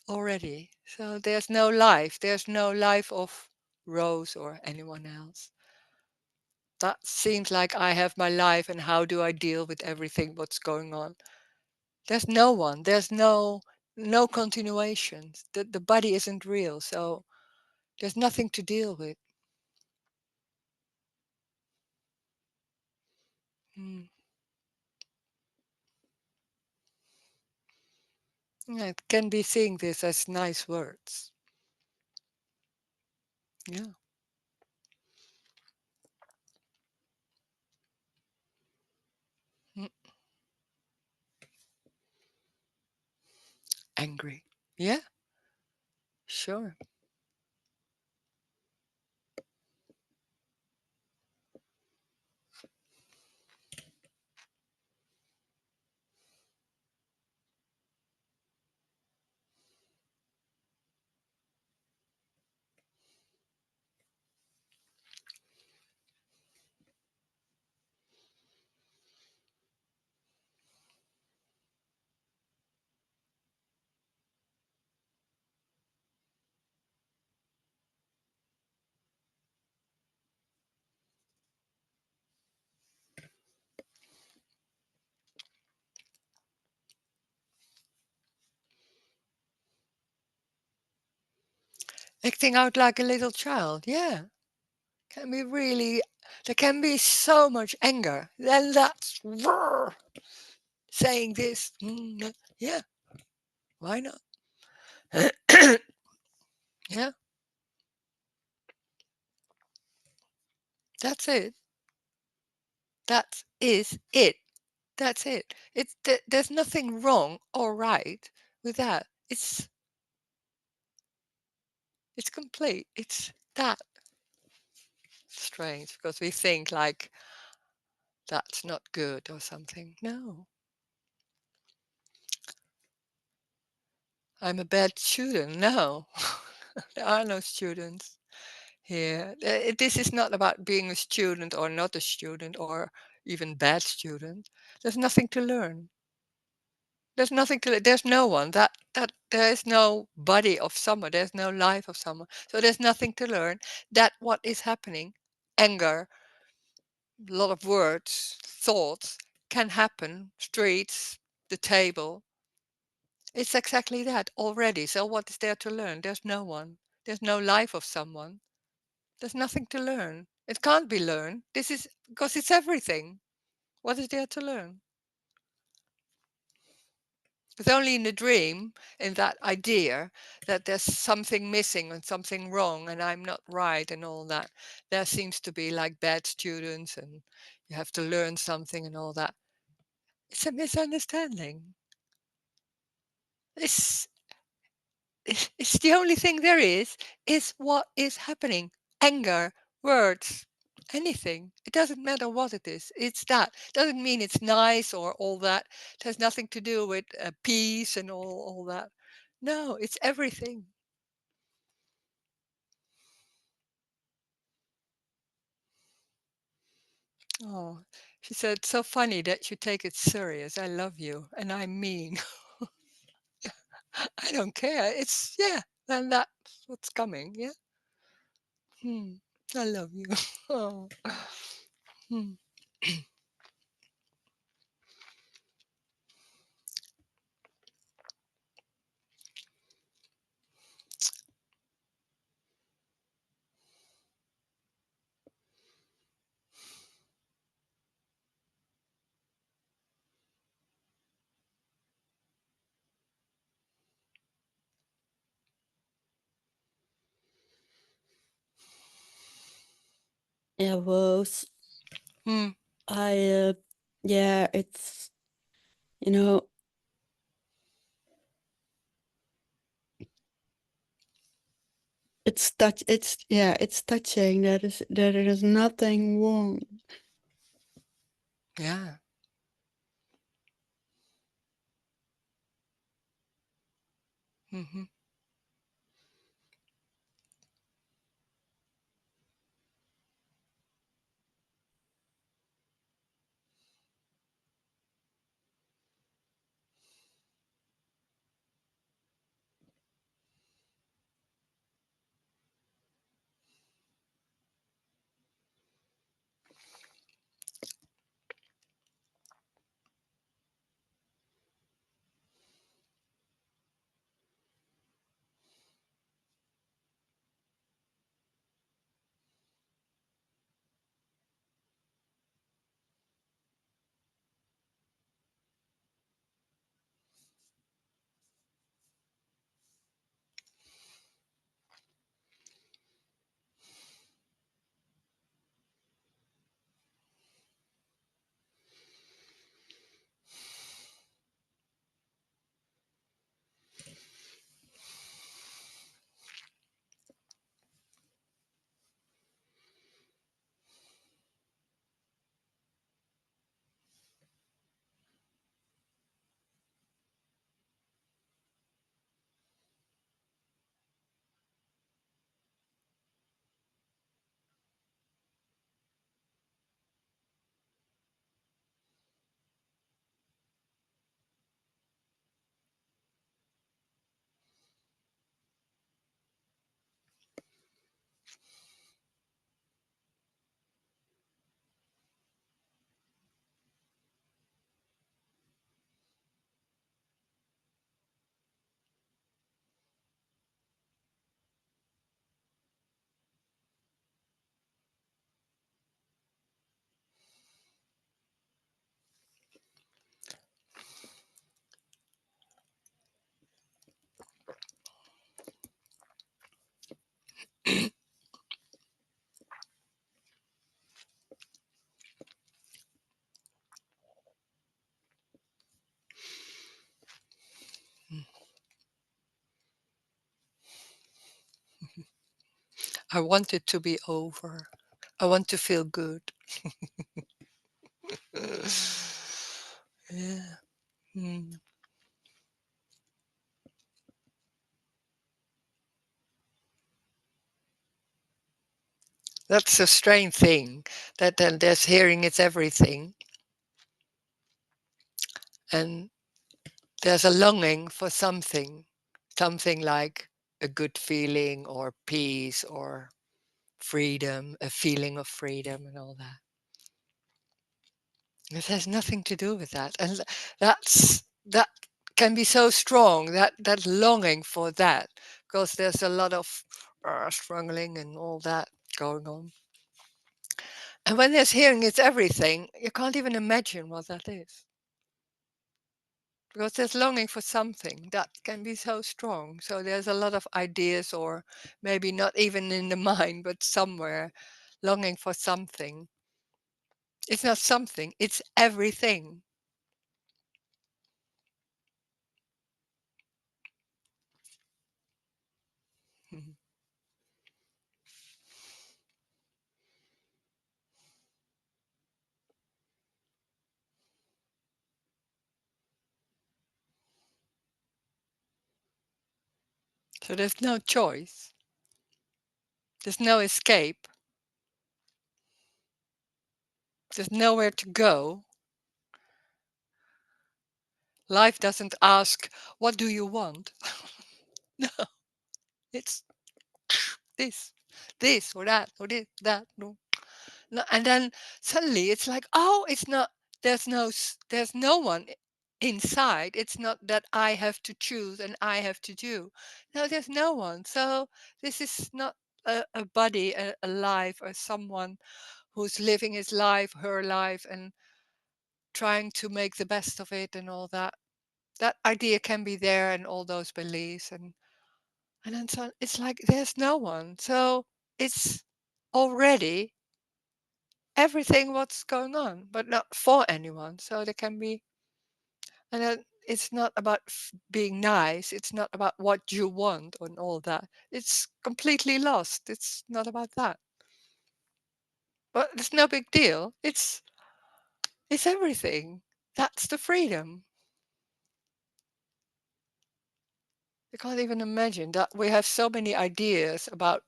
already. So there's no life. There's no life of Rose or anyone else. That seems like I have my life, and how do I deal with everything what's going on? There's no one. There's no continuations. The body isn't real, so there's nothing to deal with. Hmm. Yeah, it can be seeing this as nice words. Yeah. Mm. Angry. Yeah, sure. Acting out like a little child. Yeah. Can be really, there can be so much anger. Then that's saying this. Yeah, why not? Yeah, that's it. That is it. That's it. There's nothing wrong or right with that. It's complete. It's that strange because we think like that's not good or something. No, I'm a bad student. No, there are no students here. This is not about being a student or not a student or even bad student. There's nothing to learn. There's nothing to. There's no one. That there is no body of someone. There's no life of someone. So there's nothing to learn. That what is happening, anger, a lot of words, thoughts can happen. Streets, the table. It's exactly that already. So what is there to learn? There's no one. There's no life of someone. There's nothing to learn. It can't be learned. This is because it's everything. What is there to learn? It's only in the dream, in that idea that there's something missing and something wrong and I'm not right and all that. There seems to be like bad students and you have to learn something and all that. It's a misunderstanding. It's, it's the only thing there is what is happening. Anger, words, anything. It doesn't matter what it is. It's that. Doesn't mean it's nice or all that. It has nothing to do with peace and all that. No, it's everything. Oh, she said, so funny that you take it serious. I love you. And I mean, I don't care. It's, yeah, then that's what's coming. Yeah. Hmm. I love you. Oh. Hmm. Yeah, Rose. Hmm. Yeah, it's, you know, it's touching that there is nothing wrong. Yeah. Hmm. I want it to be over. I want to feel good. Yeah. Hmm. That's a strange thing, that then there's hearing, it's everything. And there's a longing for something, something like a good feeling or peace or freedom, a feeling of freedom and all that. It has nothing to do with that. And that can be so strong, that longing for that, because there's a lot of struggling and all that going on. And when there's hearing, it's everything, you can't even imagine what that is. Because there's longing for something that can be so strong. So there's a lot of ideas, or maybe not even in the mind, but somewhere, longing for something. It's not something, it's everything. Mhm. So there's no choice. There's no escape. There's nowhere to go. Life doesn't ask, what do you want? No, it's this, this or that, or this, that. No. No, and then suddenly it's like, oh, it's not, there's no one inside. It's not that I have to choose and I have to do. No, there's no one. So this is not a body, a life, or someone who's living his life, her life, and trying to make the best of it and all that. That idea can be there, and all those beliefs, and then so it's like there's no one. So it's already everything what's going on, but not for anyone. So there can be, and then it's not about being nice. It's not about what you want and all that. It's completely lost. It's not about that. But it's no big deal. It's everything. That's the freedom. You can't even imagine that we have so many ideas about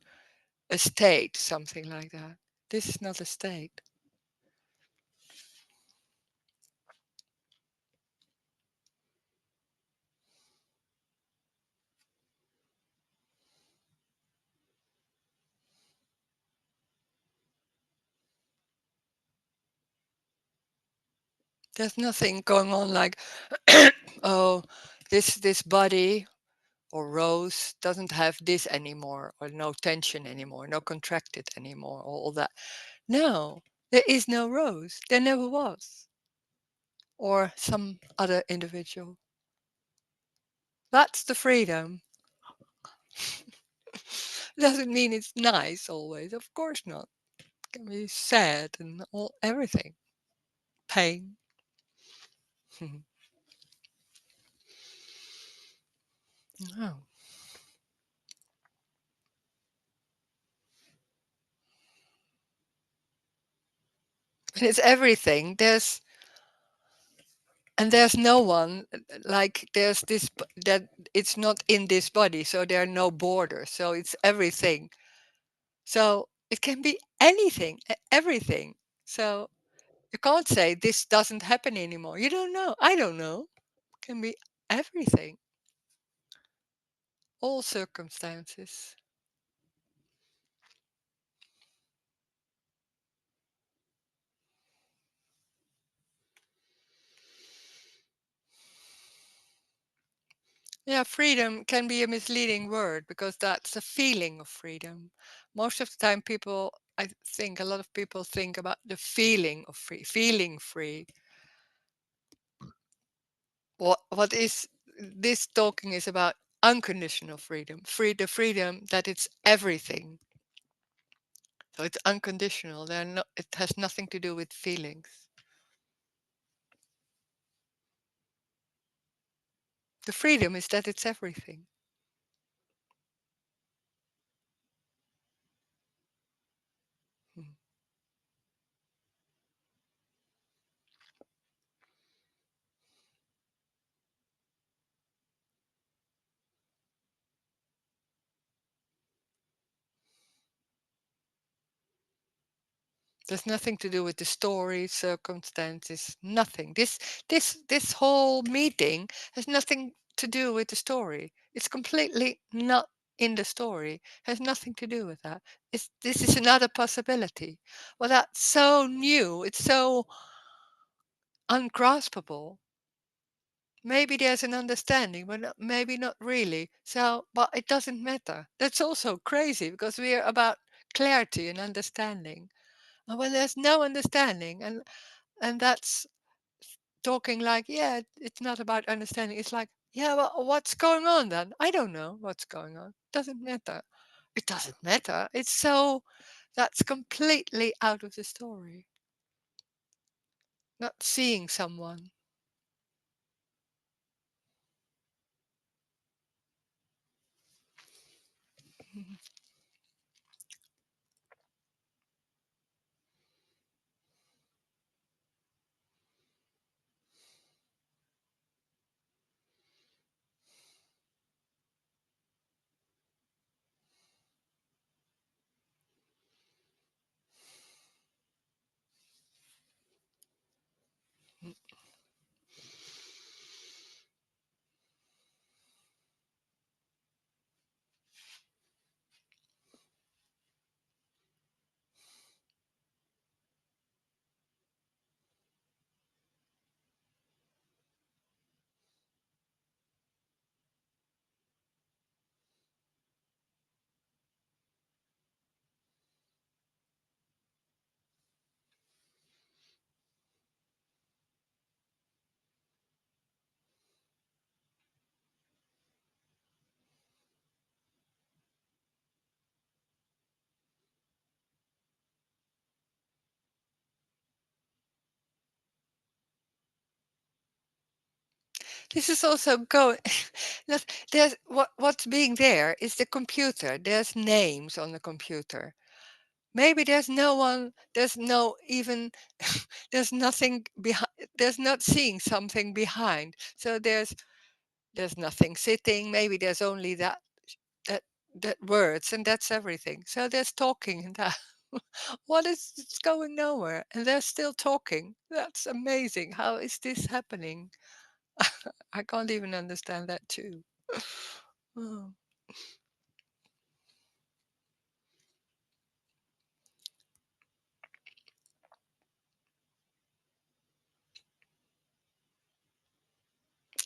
a state, something like that. This is not a state. There's nothing going on like, oh, this body or Roes doesn't have this anymore, or no tension anymore, no contracted anymore, or all that. No, there is no Roes. There never was. Or some other individual. That's the freedom. Doesn't mean it's nice always. Of course not. It can be sad and all everything. Pain. Oh. But it's everything. There's no one, like there's this that it's not in this body, so there are no borders, so it's everything. So it can be anything, everything. So you can't say this doesn't happen anymore. You don't know. I don't know. It can be everything, all circumstances. Yeah, freedom can be a misleading word, because that's a feeling of freedom. Most of the time, I think a lot of people think about the feeling of feeling free. What is this talking is about unconditional freedom, the freedom that it's everything. So it's unconditional. It has nothing to do with feelings. The freedom is that it's everything. Mm. There's nothing to do with the story, circumstances, nothing. This whole meeting has nothing to do with the story. It's completely not in the story. Has nothing to do with that. This is another possibility. Well, that's so new. It's so ungraspable. Maybe there's an understanding, but maybe not really. So, but it doesn't matter. That's also crazy because we are about clarity and understanding. And when there's no understanding, and that's talking like, yeah, it's not about understanding. It's like, yeah, well, what's going on then? I don't know what's going on. Doesn't matter. It doesn't matter. It's so that's completely out of the story. Not seeing someone. This is also going. There's what's being there is the computer. There's names on the computer. Maybe there's no one. There's no even. There's nothing behind. There's not seeing something behind. So there's nothing sitting. Maybe there's only that that words, and that's everything. So there's talking and that. What is it's going nowhere, and they're still talking. That's amazing. How is this happening? I can't even understand that too. Oh,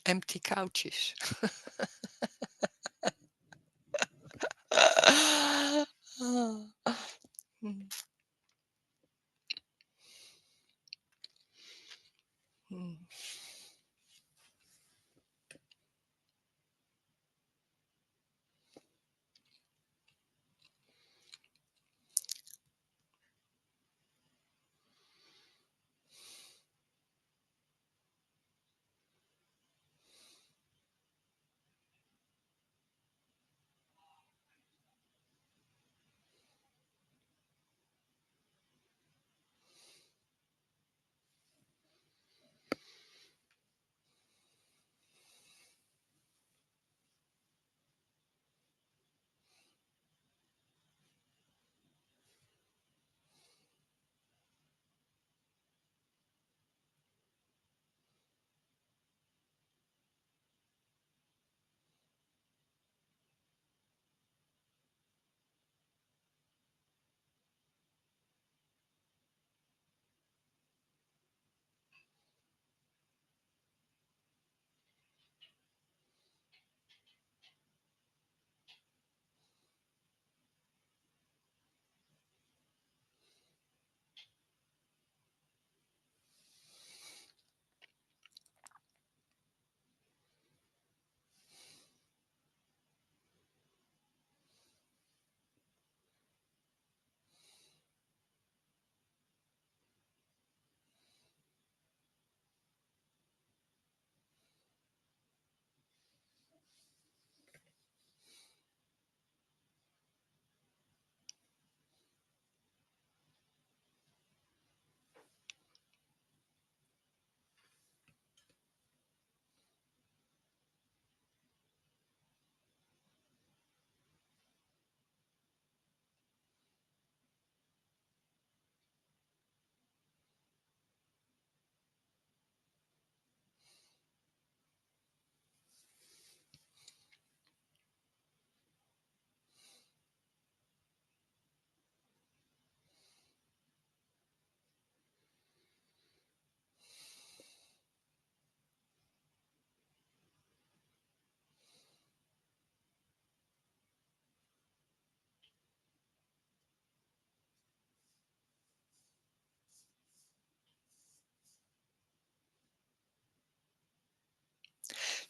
empty couches. Oh, mm, mm,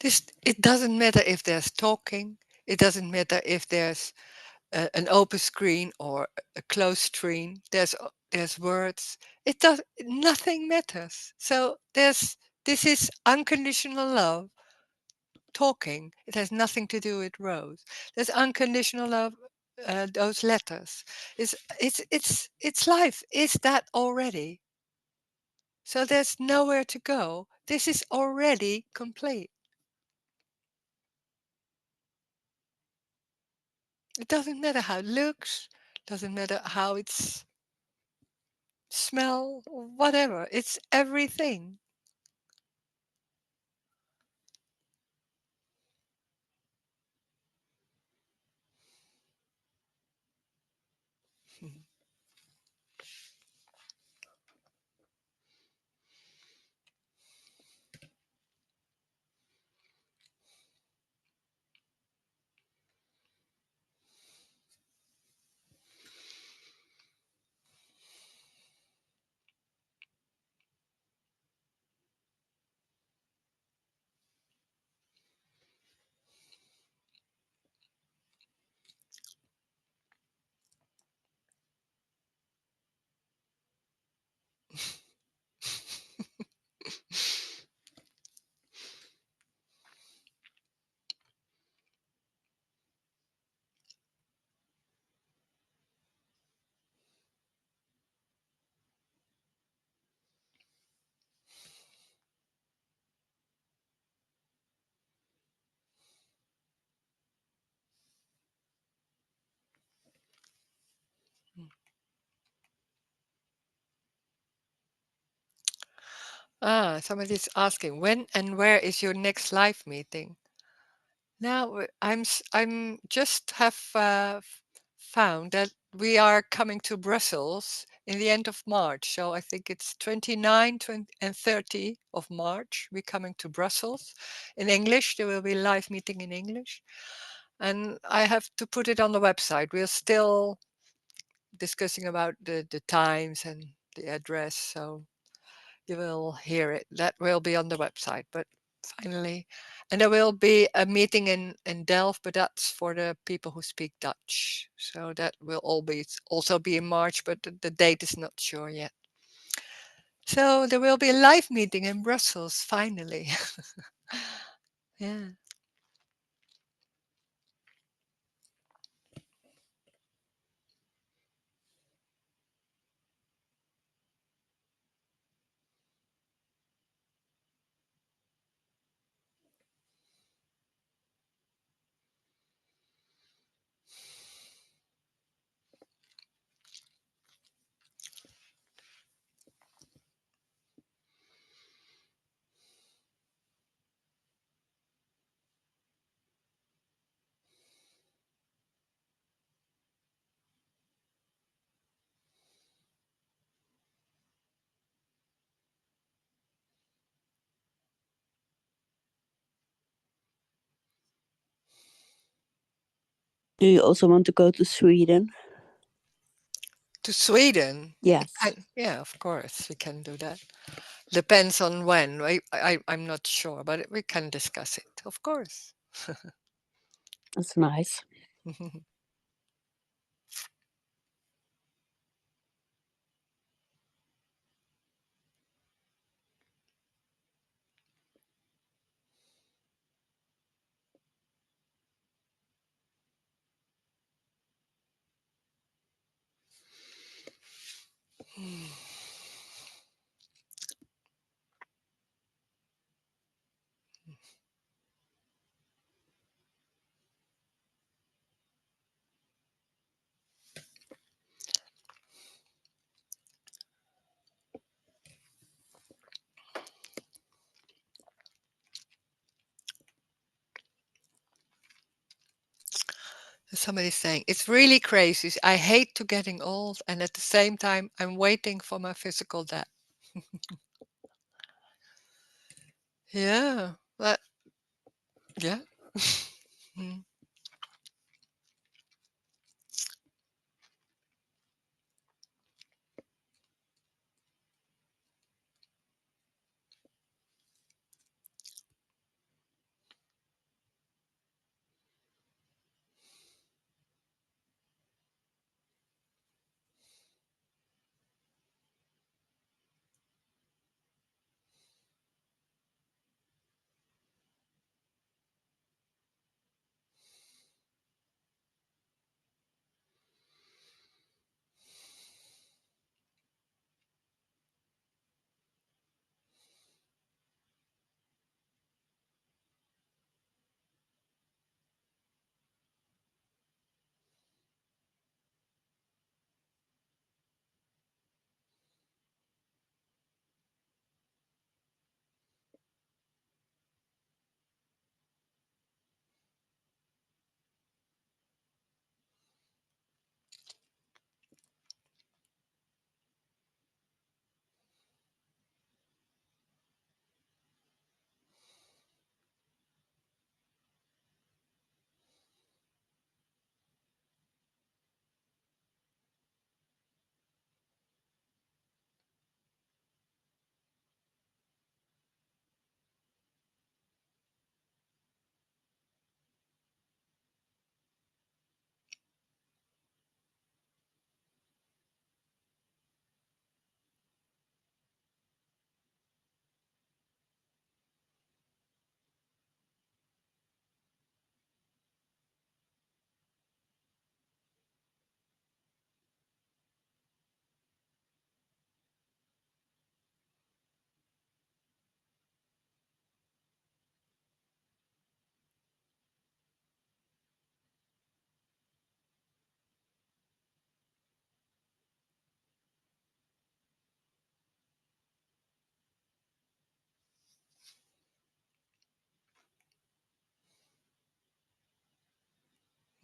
It doesn't matter if there's talking. It doesn't matter if there's an open screen or a closed screen. There's words. It does nothing matters. So this is unconditional love talking. It has nothing to do with Rose. There's unconditional love. Those letters. It's life. Is that already? So there's nowhere to go. This is already complete. It doesn't matter how it looks, doesn't matter how it's smell, or whatever. It's everything. Somebody's asking when and where is your next live meeting? Now I'm just have found that we are coming to Brussels in the end of March. So I think it's 29, 20, and 30 of March. We're coming to Brussels in English. There will be a live meeting in English, and I have to put it on the website. We're still discussing about the times and the address, so you will hear it. That will be on the website. But finally, and there will be a meeting in Delft, but that's for the people who speak Dutch. So that will also be in March, but the date is not sure yet. So there will be a live meeting in Brussels finally. Yeah. Do you also want to go to Sweden? To Sweden? Yes. Yeah, of course, we can do that. Depends on when. I'm not sure, but we can discuss it, of course. That's nice. Somebody's saying, it's really crazy. I hate to getting old, and at the same time, I'm waiting for my physical death. Yeah, but yeah. Mm.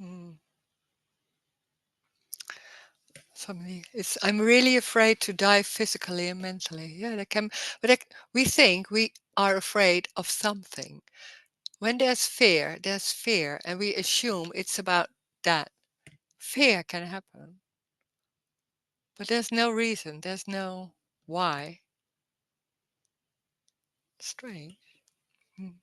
Mm. For me, I'm really afraid to die physically and mentally. Yeah, we think we are afraid of something. When there's fear, and we assume it's about that. Fear can happen, but there's no reason, there's no why. Strange. Mm.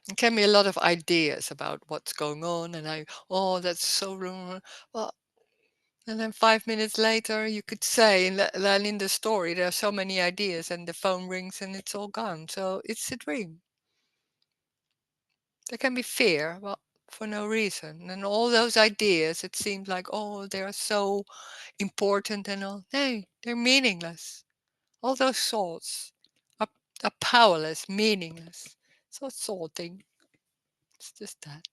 It can be a lot of ideas about what's going on, and oh, that's so wrong. Well, and then 5 minutes later, you could say, and then in the story, there are so many ideas, and the phone rings, and it's all gone. So it's a dream. There can be fear, well, for no reason. And all those ideas, it seems like, oh, they are so important and all. Hey, they're meaningless. All those thoughts are, are powerless, meaningless. So thoughting. It's just that.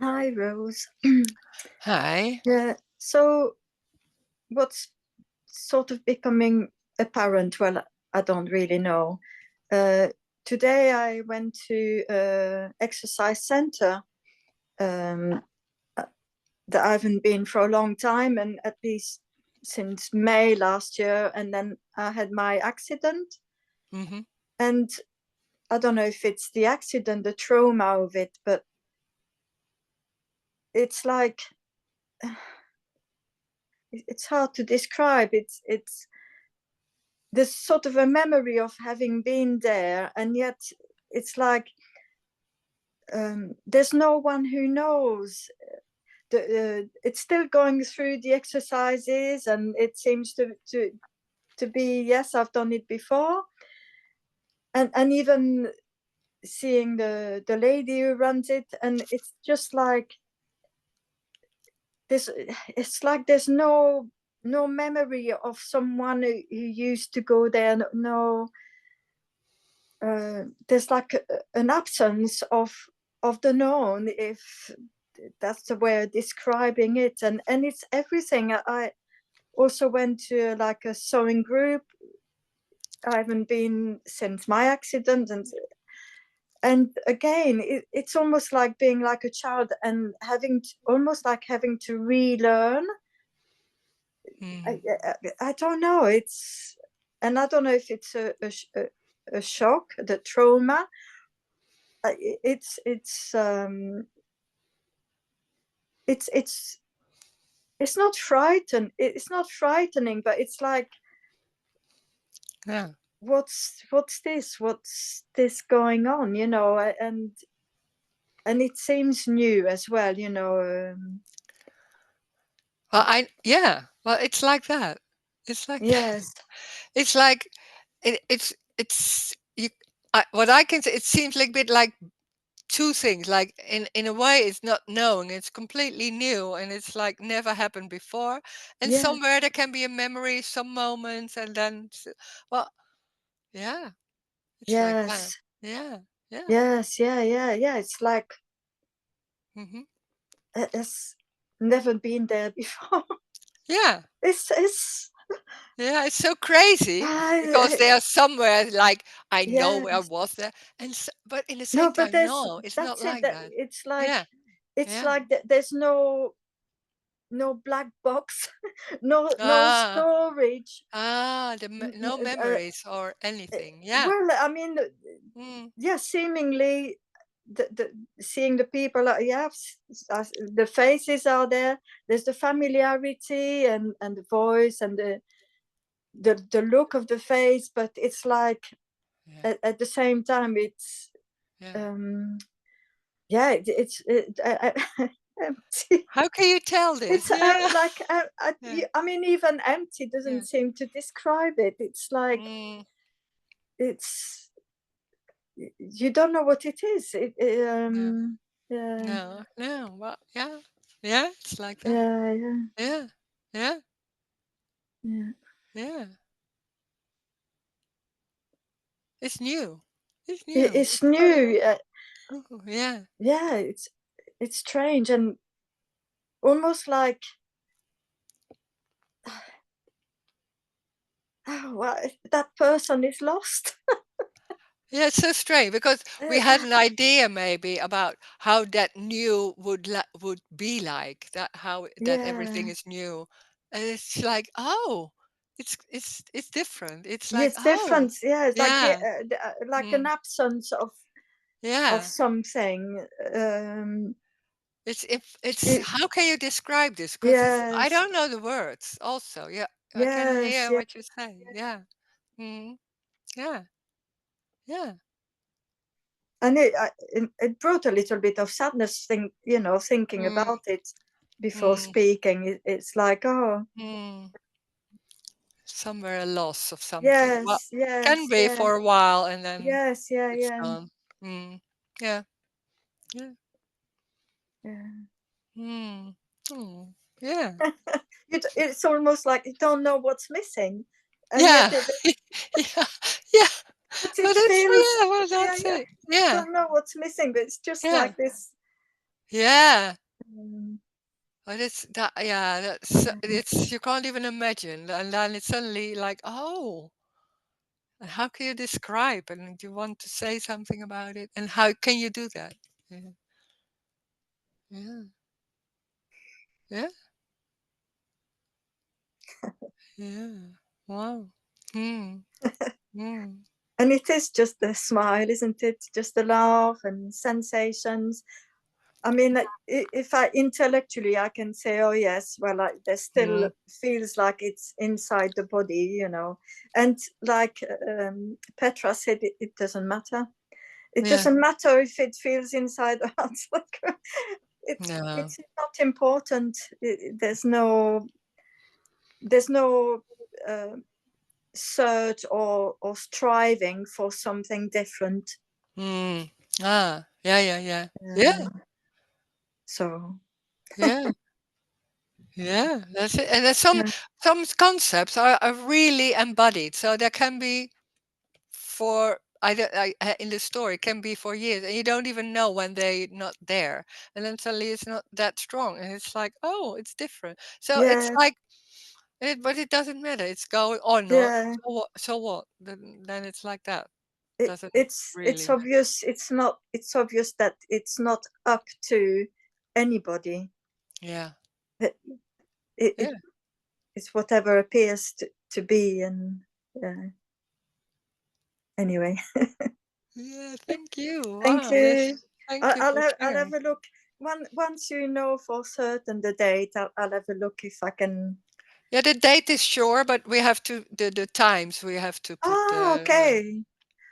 Hi, Rose. Hi. Yeah. So, what's sort of becoming apparent? Well, I don't really know. Today I went to exercise center that I haven't been for a long time, and at least since May last year. And then I had my accident. Mm-hmm. And I don't know if it's the accident, the trauma of it, but it's like, it's hard to describe. It's there's sort of a memory of having been there, and yet it's like, there's no one who knows. It's still going through the exercises, and it seems to be, yes, I've done it before, and even seeing the lady who runs it, and it's just like this. It's like there's no memory of someone who used to go there. No, there's like an absence of the known, if that's the way of describing it. And it's everything. I also went to like a sewing group. I haven't been since my accident, and again, it's almost like being like a child and almost like having to relearn. Mm. I don't know. And I don't know if it's a shock, the trauma. It's it's not frightened. It's not frightening, but it's like, Yeah. what's this? What's this going on? And it seems new as well. Well, it's like that. It's like that. Yes, It's like it's you. What I can say, it seems like a bit like two things. Like in a way, it's not knowing. It's completely new, and it's like never happened before. And yes, somewhere there can be a memory, some moments, and then well, yeah, it's like that. yes, Yeah, yeah. yes, yeah. It's like, Hmm. it's never been there before. Yeah. It's Yeah, it's so crazy because uh, they are somewhere like I know where I yes. was there, and but in the No, same but time, no, it's not that's it. like that. Yeah, It's yeah. like there's no black box, no Ah, storage. no memories or anything. Yeah. Well, I mean, Mm, yeah, seemingly seeing the people, yeah, the faces are there. There's the familiarity and the voice and the look of the face, but it's like, yeah, at the same time, it's yeah. um yeah, empty. How can you tell this? It's Yeah, like, yeah, I mean, even empty yeah. doesn't seem to describe it. It's like, Mm, it's you don't know what it is. no, Yeah, no. Well, yeah, yeah. It's like that. yeah, Yeah, yeah, yeah. yeah. It's new. It's new. It's It's funny. new. Oh, yeah, Yeah, it's strange, and almost like, oh, well, that person is lost. yeah. It's so strange because we had an idea maybe about how that new would be like that. How that everything Yeah, is new, and it's like it's different. It's like it's different. Yeah, it's like yeah, like an mm, absence of yeah. something. It's It, how can you describe this? Because it's I yes, don't know the words. Also, yeah, I can yes, hear yeah. what you say. Yeah, mm, yeah, yeah, And it brought a little bit of sadness, thinking mm, about it before mm, speaking. It's like, oh, mm. Somewhere a loss of something. Well, yes, can yes, be yeah, for a while and then yes, yeah, it's yeah, gone. Mm, yeah, yeah, yeah. mm, mm, yeah, It's almost like you don't know what's missing, and yet yeah, yeah, yeah. but Well, it that's feels, yeah. Well, yeah, that's yeah. it. Yeah, Don't know what's missing, but it's just yeah, like this. yeah. um, But it's that. Yeah, that's yeah. it's you can't even imagine, and then it's suddenly like, oh, and how can you describe? And you want to say something about it, and how can you do that? Yeah, yeah, yeah, yeah. Wow. Hmm. Hmm. And it is just a smile, isn't it? Just a laugh and sensations. I mean, if I intellectually I can say, oh yes, well, there still feels like it's inside the body, you know. And like Petra said, it doesn't matter. It Yeah. doesn't matter if it feels inside or outside. it's No. it's not important. There's no search or striving for something different. Mm. Ah. Yeah. Yeah. Yeah. Yeah. Uh, so Yeah. Yeah. That's it. And there's some yeah, concepts are really embodied. So there can be for in the story can be for years, and you don't even know when they're not there, and then suddenly it's not that strong, and it's like, oh, it's different. So it's yeah, like but it doesn't matter. It's going on, or yeah. so what? So what? Then it's like that. Doesn't It's really matter. obvious. It's obvious that it's not up to anybody. Yeah. It, it, Yeah. it it's whatever appears to be, and anyway. Yeah. Thank you. Thank Wow. That's you. thank you for I'll have sharing. a look. Once you know for certain the date, I'll have a look if I can. Yeah, the date is sure, but we have to the times we have to put Ah, okay.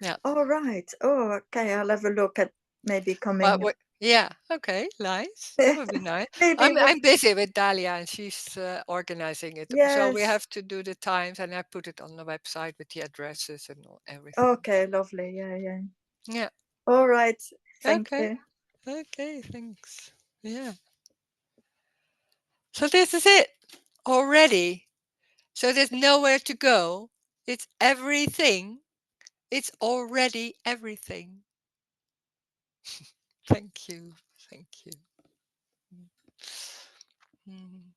yeah. All right. Oh, okay. I'll have a look at maybe Well, coming. yeah, okay, nice. That would be nice. Maybe I'm busy with Dahlia, and she's organizing it. So we yes. have to do the times, and I put it on the website with the addresses and everything. Okay, lovely. Yeah, yeah. Yeah. All right. Thank Okay. you. Okay. Thanks. Yeah. So this is it already. So there's nowhere to go. It's everything. It's already everything. Thank you. Thank you. Mm.